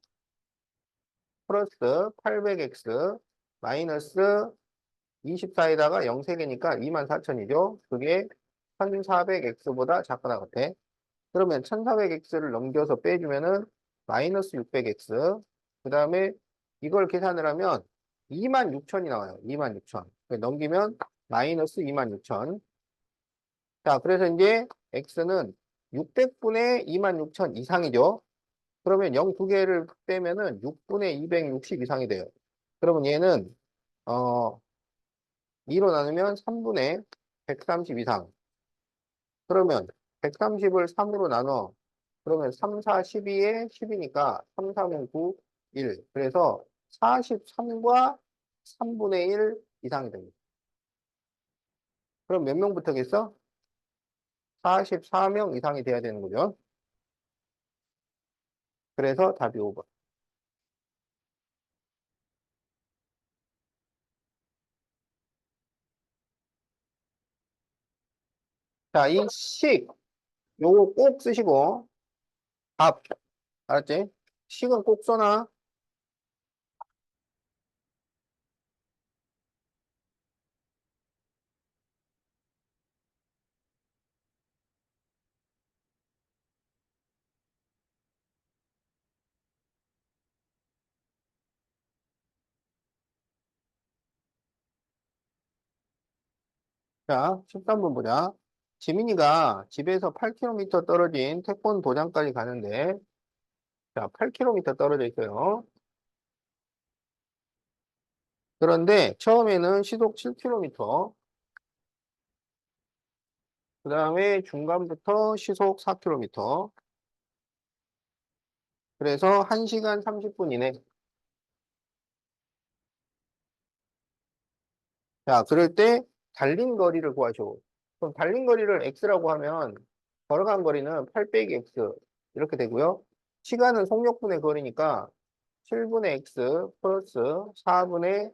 플러스 800X 마이너스 24에다가 0 3개니까 24,000이죠. 그게 1,400X보다 작거나 같아. 그러면 1,400X를 넘겨서 빼주면은 마이너스 600X. 그 다음에 이걸 계산을 하면 26,000이 나와요. 26,000. 넘기면 마이너스 26,000. 자, 그래서 이제 X는 600분의 26,000 이상이죠. 그러면 0 2개를 빼면은 6분의 260 이상이 돼요. 그러면 얘는, 2로 나누면 3분의 130 이상. 그러면 130을 3으로 나눠. 그러면 3, 4, 12에 10이니까 3, 3은 9, 1. 그래서 43과 3분의 1 이상이 됩니다. 그럼 몇 명 붙었겠어? 44명 이상이 돼야 되는 거죠. 그래서 답이 5번. 자, 이 식, 요거 꼭 쓰시고, 답, 알았지? 식은 꼭 써놔. 자, 13번 보자. 지민이가 집에서 8km 떨어진 태권 도장까지 가는데, 자, 8km 떨어져 있어요. 그런데 처음에는 시속 7km, 그 다음에 중간부터 시속 4km, 그래서 1시간 30분 이내. 자, 그럴 때 달린 거리를 구하죠. 그럼 달린 거리를 x라고 하면 걸어간 거리는 8 빼기 x 이렇게 되고요. 시간은 속력분의 거리니까 7분의 x 플러스 4분의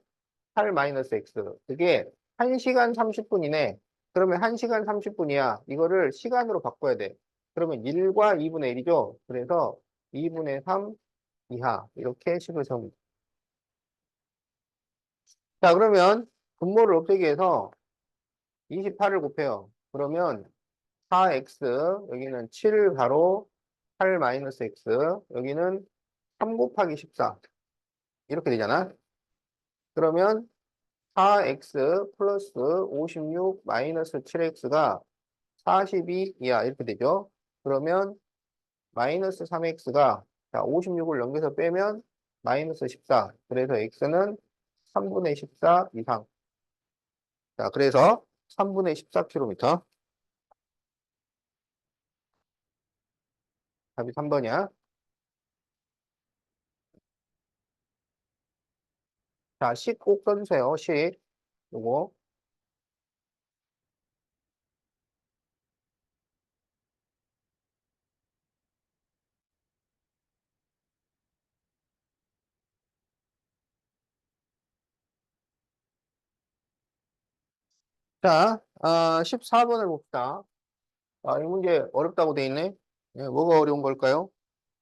8 마이너스 x. 그게 1시간 30분 이내. 그러면 1시간 30분이야. 이거를 시간으로 바꿔야 돼. 그러면 1과 2분의 1이죠. 그래서 2분의 3 이하 이렇게 식을 세웁니다. 자, 그러면 분모를 없애기 위해서 28을 곱해요. 그러면 4x, 여기는 7 바로 8 마이너스 x, 여기는 3 곱하기 14. 이렇게 되잖아. 그러면 4x 플러스 56 마이너스 7x가 42이야. 이렇게 되죠. 그러면 마이너스 3x가, 자, 56을 넘겨서 빼면 마이너스 14. 그래서 x는 3분의 14 이상. 자, 그래서 3분의 14km. 답이 3번이야. 자, 식 꼭 써주세요. 식. 요거. 자, 14번을 봅시다. 이 문제 어렵다고 돼 있네. 예, 뭐가 어려운 걸까요?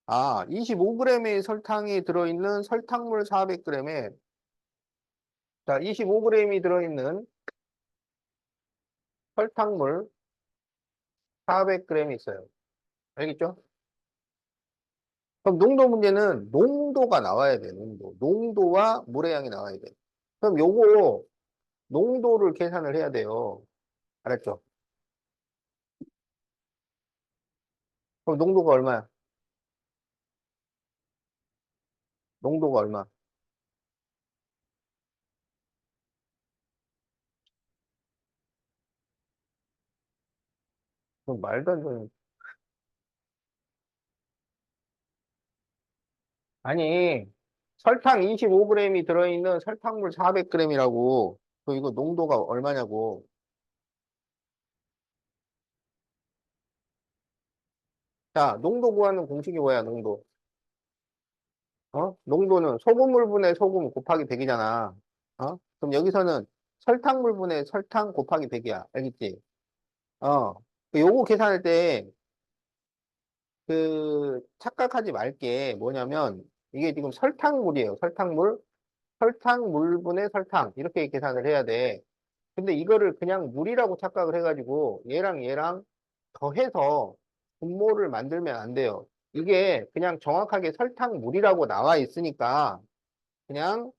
25g의 설탕이 들어있는 설탕물 400g에, 자, 25g이 들어있는 설탕물 400g이 있어요. 알겠죠? 그럼 농도 문제는 농도가 나와야 돼, 농도. 농도와 물의 양이 나와야 돼. 그럼 요거, 농도를 계산을 해야 돼요. 알았죠? 그럼 농도가 얼마야? 농도가 얼마? 그럼 말도 안 되는. 아니, 설탕 25g이 들어있는 설탕물 400g이라고. 그 이거 농도가 얼마냐고. 자, 농도 구하는 공식이 뭐야, 농도? 농도는 소금물분의 소금 곱하기 100이잖아. 그럼 여기서는 설탕물분의 설탕 곱하기 100이야. 알겠지? 어. 요거 계산할 때, 착각하지 말게 뭐냐면, 이게 지금 설탕물이에요. 설탕물. 설탕물분의 설탕. 이렇게 계산을 해야 돼. 근데 이거를 그냥 물이라고 착각을 해가지고 얘랑 얘랑 더해서 분모를 만들면 안 돼요. 이게 그냥 정확하게 설탕물이라고 나와 있으니까 그냥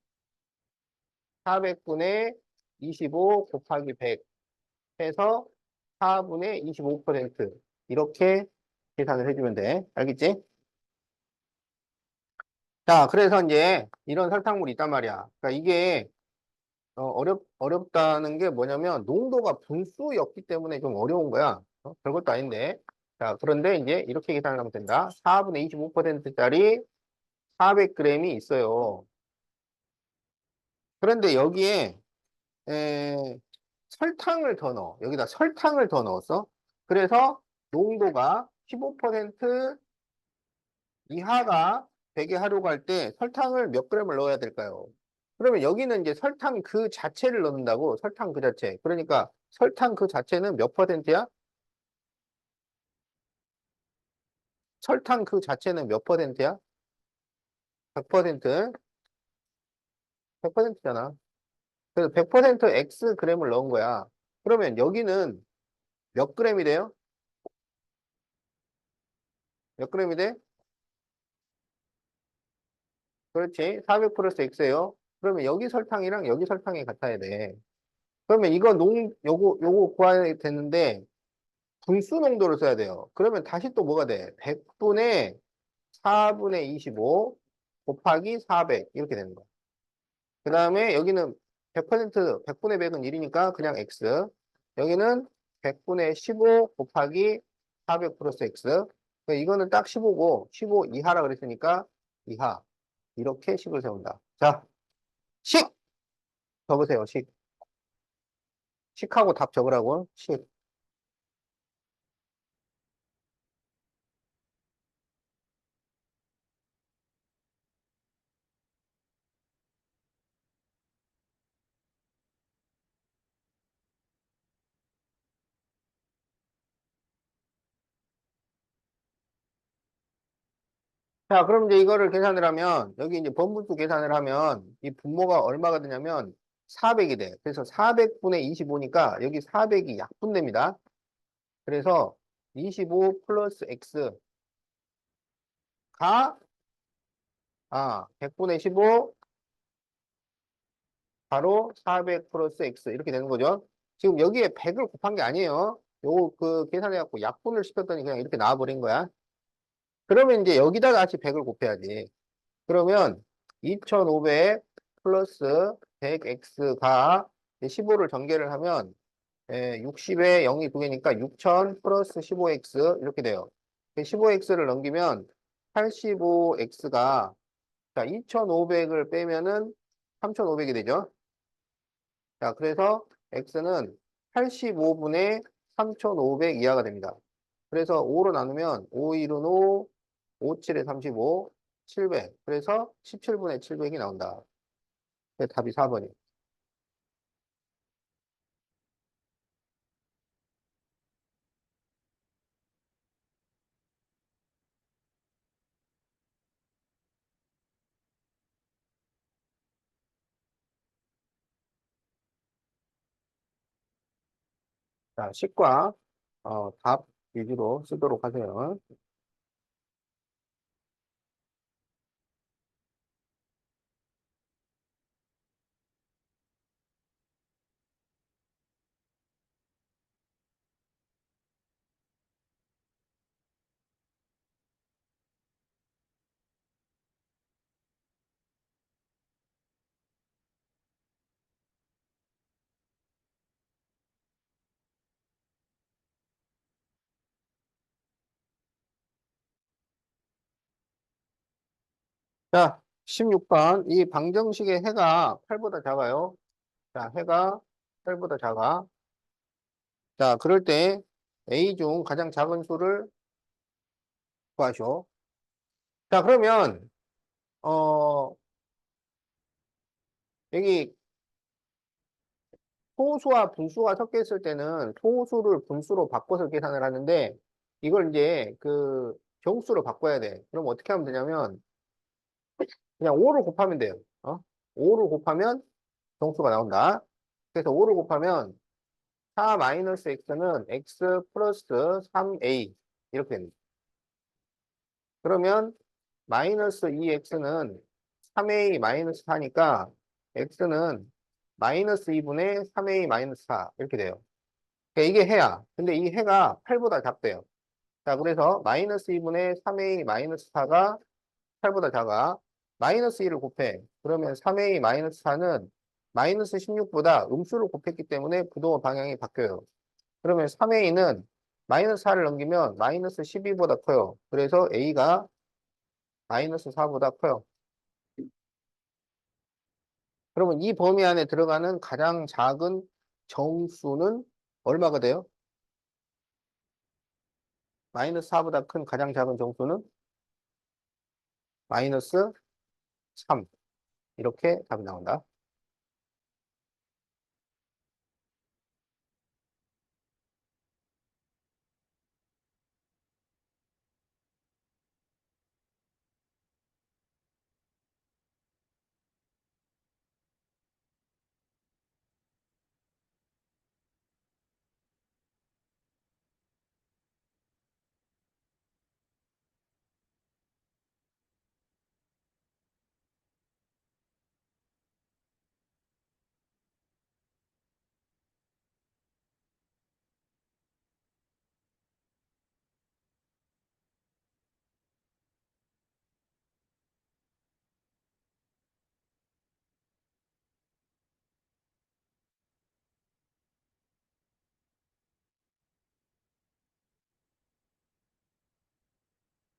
400분의 25 곱하기 100 해서 4분의 25% 이렇게 계산을 해주면 돼. 알겠지? 자, 그래서 이제 이런 설탕물이 있단 말이야. 그러니까 이게 어렵다는 게 뭐냐면, 농도가 분수였기 때문에 좀 어려운 거야. 별것도 아닌데. 자, 그런데 이제 이렇게 계산을 하면 된다. 4분의 25%짜리 400g이 있어요. 그런데 여기에, 에, 설탕을 더 넣어. 여기다 설탕을 더 넣었어. 그래서 농도가 15% 이하가 되게 하려고 할 때 설탕을 몇 그램을 넣어야 될까요? 그러면 여기는 이제 설탕 그 자체를 넣는다고, 설탕 그 자체. 그러니까 설탕 그 자체는 몇 퍼센트야? 설탕 그 자체는 몇 퍼센트야? 100%? 100%잖아. 그래서 100% X 그램을 넣은 거야. 그러면 여기는 몇 그램이 돼요? 몇 그램이 돼? 그렇지. 400 플러스 X예요. 그러면 여기 설탕이랑 여기 설탕이 같아야 돼. 그러면 이거 요거 구해야 되는데 분수 농도를 써야 돼요. 그러면 다시 또 뭐가 돼? 100분의 4분의 25 곱하기 400 이렇게 되는 거야. 그 다음에 여기는 100%, 100분의 100은 1이니까 그냥 X. 여기는 100분의 15 곱하기 400 플러스 X. 그러니까 이거는 딱 15고 15 이하라 그랬으니까 이하. 이렇게 식을 세운다. 자, 식! 적으세요, 식. 식하고 답 적으라고. 식. 자, 그럼 이제 이거를 계산을 하면, 여기 이제 번분수 계산을 하면, 이 분모가 얼마가 되냐면, 400이 돼. 그래서 400분의 25니까, 여기 400이 약분됩니다. 그래서 25 플러스 X가, 100분의 15, 바로 400 플러스 X. 이렇게 되는 거죠. 지금 여기에 100을 곱한 게 아니에요. 요거 그 계산해갖고 약분을 시켰더니 그냥 이렇게 나와버린 거야. 그러면 이제 여기다가 다시 100을 곱해야지. 그러면 2500 플러스 100x가 15를 전개를 하면 60에 0이 두 개니까 6000 플러스 15x 이렇게 돼요. 15x를 넘기면 85x가 자 2500을 빼면은 3500이 되죠. 자 그래서 x는 85분의 3500 이하가 됩니다. 그래서 5로 나누면 5, 1은 5, 5, 7에 35, 700. 그래서 17분의 700이 나온다. 그래서 답이 4번이에요. 자, 식과 답 위주로 쓰도록 하세요. 자, 16번. 이 방정식의 해가 8보다 작아요. 자, 해가 8보다 작아. 자, 그럴 때 A 중 가장 작은 수를 구하시오. 자, 그러면 여기 소수와 분수가 섞여 있을 때는 소수를 분수로 바꿔서 계산을 하는데 이걸 이제 그 정수로 바꿔야 돼. 그럼 어떻게 하면 되냐면 그냥 5를 곱하면 돼요. 5를 곱하면 정수가 나온다. 그래서 5를 곱하면 4 마이너스 x는 x 플러스 3a 이렇게 됩니다. 그러면 마이너스 2x는 3a 마이너스 4니까 x는 마이너스 2분의 3a 마이너스 4 이렇게 돼요. 그러니까 이게 해야. 근데 이 해가 8보다 작대요. 자, 그래서 마이너스 2분의 3a 마이너스 4가 8보다 작아. 마이너스 1을 곱해. 그러면 3a 마이너스 4는 마이너스 16보다 음수를 곱했기 때문에 부동의 방향이 바뀌어요. 그러면 3a는 마이너스 4를 넘기면 마이너스 12보다 커요. 그래서 a가 마이너스 4보다 커요. 그러면 이 범위 안에 들어가는 가장 작은 정수는 얼마가 돼요? 마이너스 4보다 큰 가장 작은 정수는 마이너스 3. 이렇게 답이 나온다.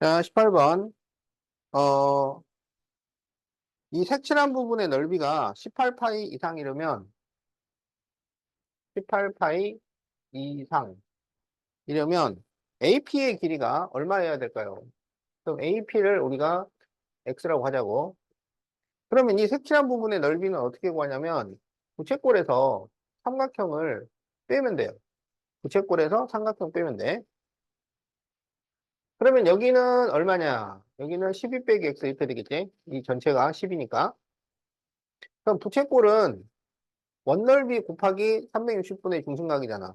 자, 18번. 이 색칠한 부분의 넓이가 18파이 이상이려면 18파이 이상 이려면 AP의 길이가 얼마여야 될까요? 그럼 AP를 우리가 X라고 하자고. 그러면 이 색칠한 부분의 넓이는 어떻게 구하냐면 부채꼴에서 삼각형을 빼면 돼요. 부채꼴에서 삼각형 빼면 돼. 그러면 여기는 얼마냐? 여기는 12 빼기 X 이렇게 되겠지? 이 전체가 10이니까. 그럼 부채꼴은 원넓이 곱하기 360분의 중심각이잖아.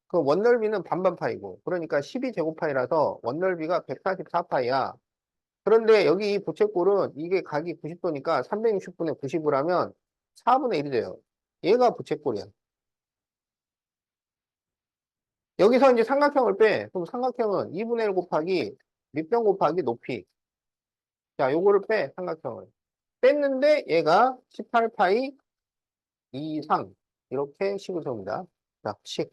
그 원넓이는 반반파이고, 그러니까 12제곱파이라서 원넓이가 144파이야. 그런데 여기 이 부채꼴은 이게 각이 90도니까 360분의 90을 하면 4분의 1이 돼요. 얘가 부채꼴이야. 여기서 이제 삼각형을 빼. 그럼 삼각형은 2분의 1 곱하기 밑변 곱하기 높이. 자, 요거를 빼, 삼각형을. 뺐는데 얘가 18파이 이상. 이렇게 식을 세웁니다. 자, 식.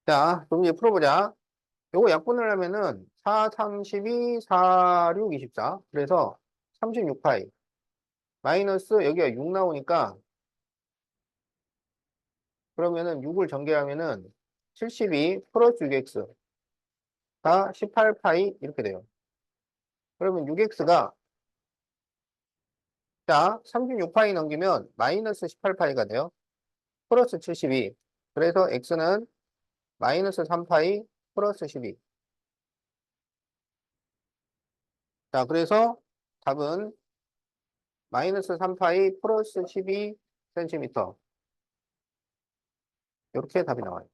자, 그럼 이제 풀어보자. 요거 약분을 하면은 4, 32, 4, 6, 24. 그래서 36파이. 마이너스 여기가 6 나오니까 그러면은 6을 전개하면은 72 플러스 6x가 18파이 이렇게 돼요. 그러면 6x가 자 36파이 넘기면 마이너스 18파이가 돼요. 플러스 72. 그래서 x는 마이너스 3파이 플러스 12. 자 그래서 답은 마이너스 3파이 플러스 12cm. 이렇게 답이 나와요.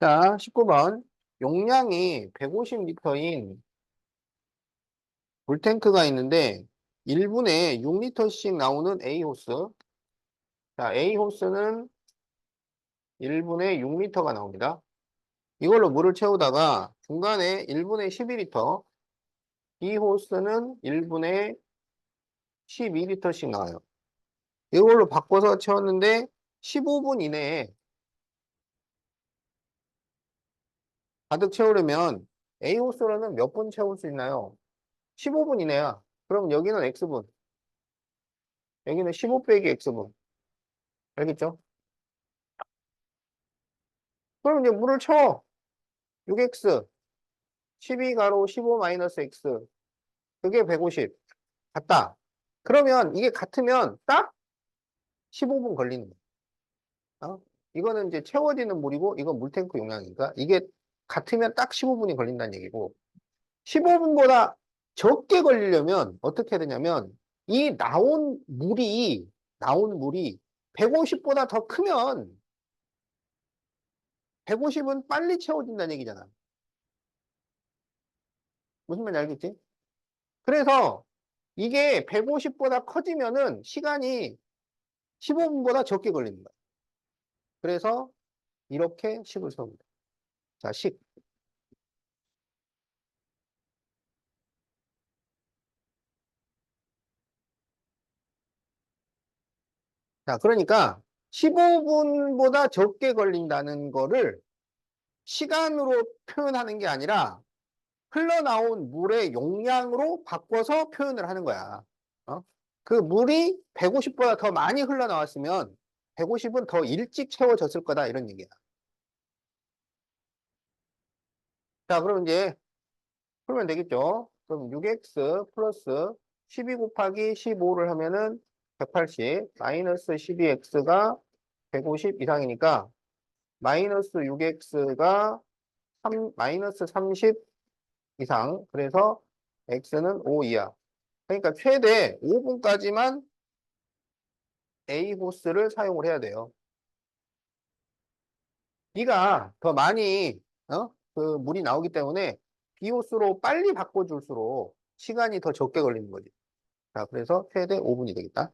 자 19번 용량이 150리터인 물탱크가 있는데 1분에 6리터씩 나오는 A호스. 자, A호스는 1분에 6리터가 나옵니다. 이걸로 물을 채우다가 중간에 1분에 12리터, B호스는 1분에 12리터씩 나와요. 이걸로 바꿔서 채웠는데 15분 이내에 가득 채우려면 A호스로는 몇 분 채울 수 있나요? 15분 이내야. 그럼 여기는 X분, 여기는 15 빼기 X분. 알겠죠? 그럼 이제 물을 채워. 6X, 12가로 15 마이너스 X. 그게 150. 같다. 그러면 이게 같으면 딱 15분 걸리는 거야. 어? 이거는 이제 채워지는 물이고, 이건 물탱크 용량이니까, 이게 같으면 딱 15분이 걸린다는 얘기고, 15분보다 적게 걸리려면 어떻게 해야 되냐면, 이 나온 물이 150보다 더 크면, 150은 빨리 채워진다는 얘기잖아. 무슨 말인지 알겠지? 그래서 이게 150보다 커지면은 시간이 15분보다 적게 걸리는 거야. 그래서 이렇게 식을 세웁니다. 자, 식. 자, 그러니까 15분보다 적게 걸린다는 거를 시간으로 표현하는 게 아니라 흘러나온 물의 용량으로 바꿔서 표현을 하는 거야. 어? 그 물이 150보다 더 많이 흘러나왔으면 150은 더 일찍 채워졌을 거다 이런 얘기야. 자, 그럼 이제 풀면 되겠죠? 그럼 6x 플러스 12 곱하기 15를 하면은 180 마이너스 12x가 150 이상이니까 마이너스 6x가 마이너스 30 이상. 그래서 x는 5 이하. 그러니까 최대 5분까지만 A 호스를 사용을 해야 돼요. B가 더 많이 그 물이 나오기 때문에 B 호스로 빨리 바꿔줄수록 시간이 더 적게 걸리는 거지. 자, 그래서 최대 5분이 되겠다.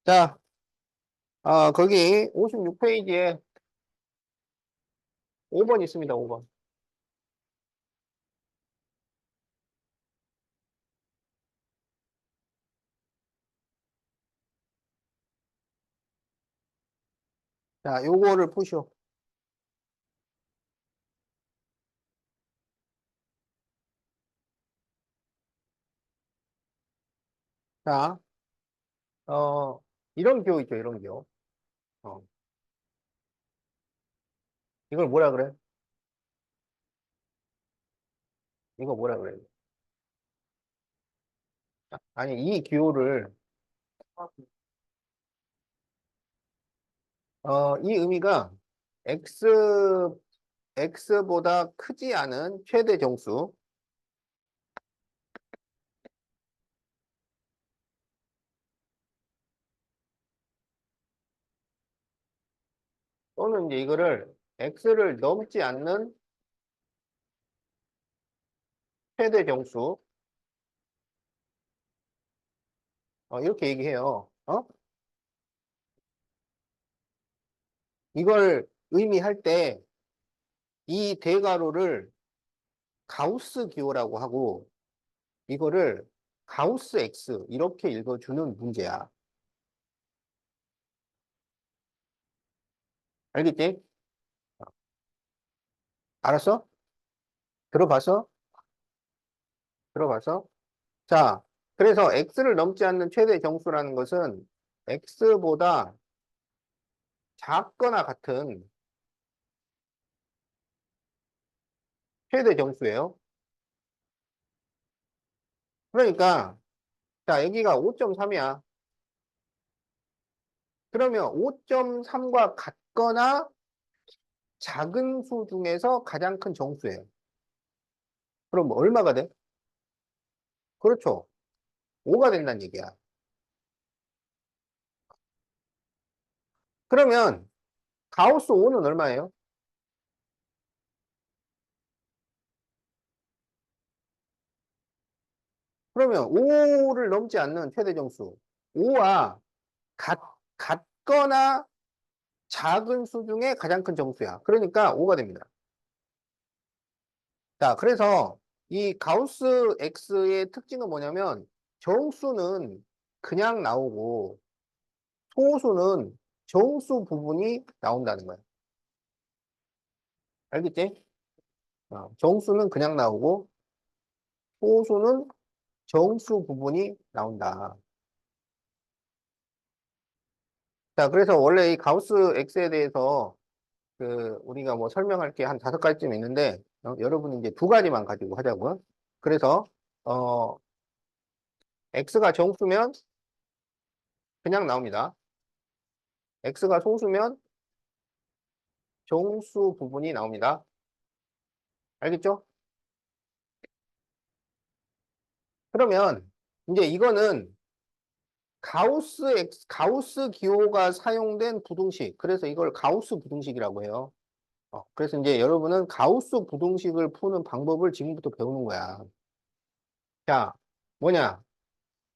자, 거기 56페이지에 5번 있습니다. 5번. 자, 요거를 푸시오. 자, 어, 이런 기호 있죠. 이런 기호. 어, 이걸 뭐라 그래? 이거 뭐라 그래? 아니, 이 기호를 이 의미가 x x보다 크지 않은 최대 정수 또는 이제 이거를 x를 넘지 않는 최대 정수 이렇게 얘기해요. 이걸 의미할 때 이 대괄호를 가우스 기호라고 하고 이거를 가우스 X 이렇게 읽어주는 문제야. 알겠지? 알았어? 들어봤어? 들어봤어? 자, 그래서 X를 넘지 않는 최대 정수라는 것은 X보다 작거나 같은 최대 정수예요. 그러니까 자, 여기가 5.3이야. 그러면 5.3과 같거나 작은 수 중에서 가장 큰 정수예요. 그럼 뭐 얼마가 돼? 그렇죠. 5가 된다는 얘기야. 그러면 가우스 5는 얼마예요? 그러면 5를 넘지 않는 최대 정수. 5와 같거나 작은 수 중에 가장 큰 정수야. 그러니까 5가 됩니다. 자, 그래서 이 가우스 X의 특징은 뭐냐면 정수는 그냥 나오고 소수는 정수 부분이 나온다는 거야. 알겠지? 정수는 그냥 나오고 소수는 정수 부분이 나온다. 자, 그래서 원래 이 가우스 X에 대해서 우리가 뭐 설명할 게 한 5가지쯤 있는데, 여러분이 이제 2가지만 가지고 하자고요. 그래서, 어, X가 정수면 그냥 나옵니다. X가 소수면 정수 부분이 나옵니다. 알겠죠? 그러면 이제 이거는 가우스 기호가 사용된 부등식. 그래서 이걸 가우스 부등식이라고 해요. 그래서 이제 여러분은 가우스 부등식을 푸는 방법을 지금부터 배우는 거야. 자, 뭐냐?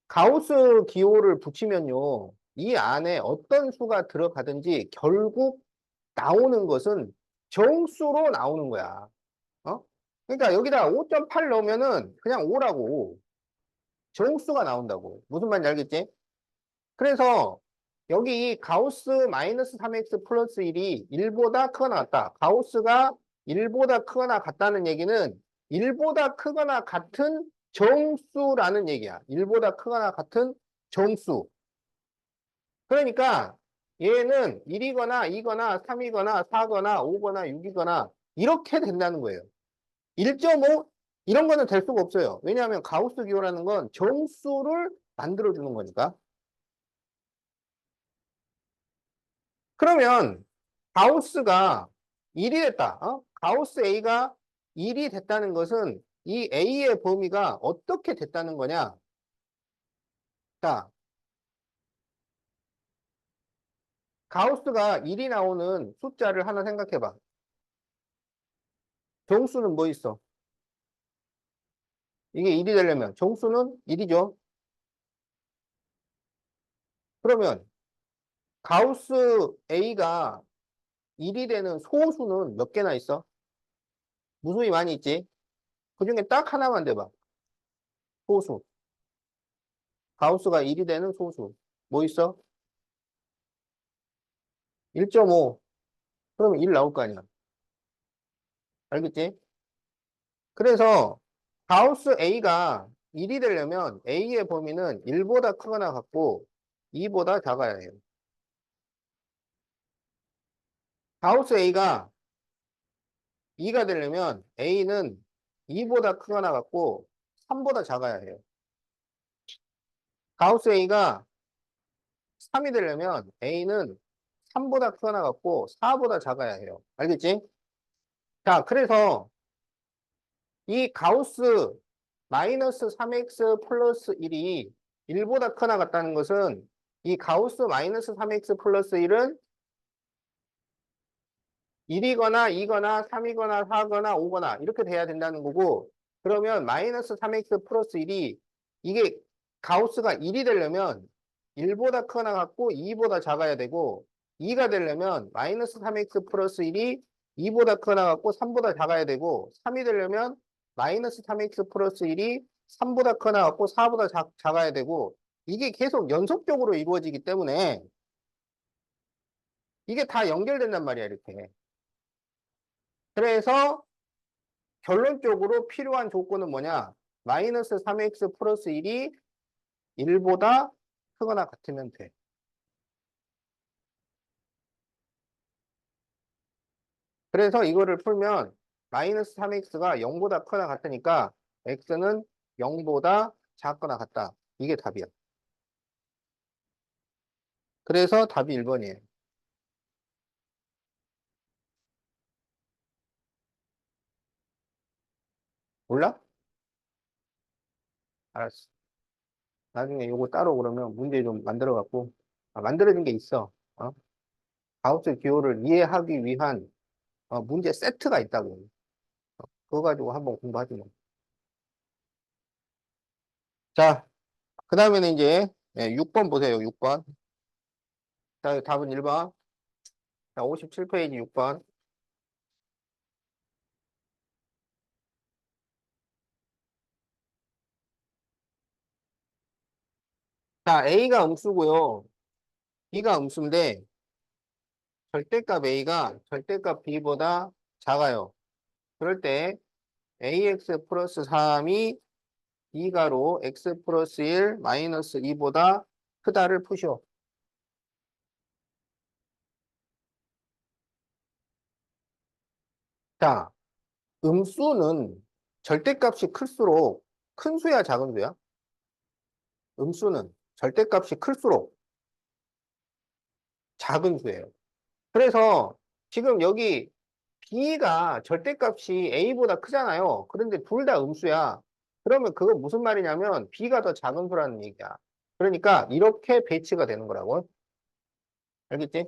가우스 기호를 붙이면요. 이 안에 어떤 수가 들어가든지 결국 나오는 것은 정수로 나오는 거야. 어? 그러니까 여기다 5.8 넣으면은 그냥 5라고 정수가 나온다고. 무슨 말인지 알겠지? 그래서 여기 가우스 마이너스 3x 플러스 1이 1보다 크거나 같다. 가우스가 1보다 크거나 같다는 얘기는 1보다 크거나 같은 정수라는 얘기야. 1보다 크거나 같은 정수. 그러니까 얘는 1이거나 2거나 3이거나 4거나 5거나 6이거나 이렇게 된다는 거예요. 1.5 이런 거는 될 수가 없어요. 왜냐하면 가우스 기호라는 건 정수를 만들어주는 거니까. 그러면 가우스가 1이 됐다. 가우스 A가 1이 됐다는 것은 이 A의 범위가 어떻게 됐다는 거냐? 자, 가우스가 1이 나오는 숫자를 하나 생각해 봐. 정수는 뭐 있어? 이게 1이 되려면 정수는 1이죠. 그러면 가우스 A가 1이 되는 소수는 몇 개나 있어? 무수히 많이 있지? 그 중에 딱 하나만 대봐. 소수. 가우스가 1이 되는 소수. 뭐 있어? 1.5. 그러면 1 나올 거 아니야. 알겠지? 그래서 가우스 A가 1이 되려면 A의 범위는 1보다 크거나 같고 2보다 작아야 해요. 가우스 A가 2가 되려면 A는 2보다 크거나 같고 3보다 작아야 해요. 가우스 A가 3이 되려면 A는 3보다 크거나 같고 4보다 작아야 해요. 알겠지? 자, 그래서 이 가우스 마이너스 3x 플러스 1이 1보다 크거나 같다는 것은 이 가우스 마이너스 3x 플러스 1은 1이거나 2거나 3이거나 4거나 5거나 이렇게 돼야 된다는 거고 그러면 마이너스 3x 플러스 1이 이게 가우스가 1이 되려면 1보다 크거나 같고 2보다 작아야 되고 2가 되려면 마이너스 3x 플러스 1이 2보다 크거나 같고 3보다 작아야 되고 3이 되려면 마이너스 3x 플러스 1이 3보다 크거나 같고 4보다 작아야 되고 이게 계속 연속적으로 이루어지기 때문에 이게 다 연결된단 말이야 이렇게. 그래서 결론적으로 필요한 조건은 뭐냐? 마이너스 3x 플러스 1이 1보다 크거나 같으면 돼. 그래서 이거를 풀면 마이너스 3x가 0보다 크거나 같으니까 x는 0보다 작거나 같다. 이게 답이야. 그래서 답이 1번이에요. 몰라? 알았어. 나중에 요거 따로 그러면 문제 좀 만들어갖고, 만들어진 게 있어. 가우스 기호를 이해하기 위한 문제 세트가 있다고. 그거 가지고 한번 공부하지 뭐. 자, 그 다음에는 이제 6번 보세요. 6번. 자, 답은 1번. 자, 57페이지 6번. 자, A가 음수고요. B가 음수인데 절대값 A가 절대값 B보다 작아요. 그럴 때 AX 플러스 3이 B가로 X 플러스 1 마이너스 2보다 크다를 푸시오. 자, 음수는 절대값이 클수록 큰 수야, 작은 수야? 음수는 절대값이 클수록 작은 수예요. 그래서 지금 여기 B가 절대값이 A보다 크잖아요. 그런데 둘 다 음수야. 그러면 그건 무슨 말이냐면 B가 더 작은 수라는 얘기야. 그러니까 이렇게 배치가 되는 거라고. 알겠지?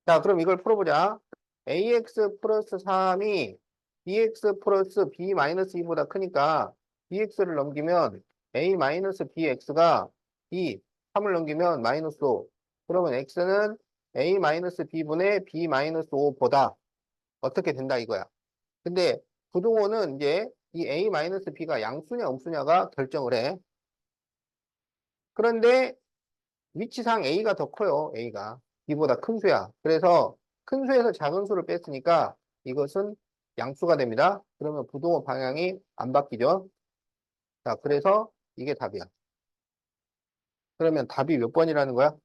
자, 그럼 이걸 풀어보자. AX 플러스 3이 BX 플러스 B 마이너스 2보다 크니까 BX를 넘기면 A 마이너스 BX가 B, 3을 넘기면 마이너스 5. 그러면 X는 A 마이너스 B분의 B 마이너스 5보다 어떻게 된다 이거야. 근데 부등호는 이제 이 A 마이너스 B가 양수냐 음수냐가 결정을 해. 그런데 위치상 A가 더 커요. A가. B보다 큰 수야. 그래서 큰 수에서 작은 수를 뺐으니까 이것은 양수가 됩니다. 그러면 부등호 방향이 안 바뀌죠. 자, 그래서 이게 답이야. 그러면 답이 몇 번이라는 거야?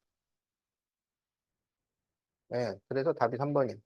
네, 그래서 답이 3번이야.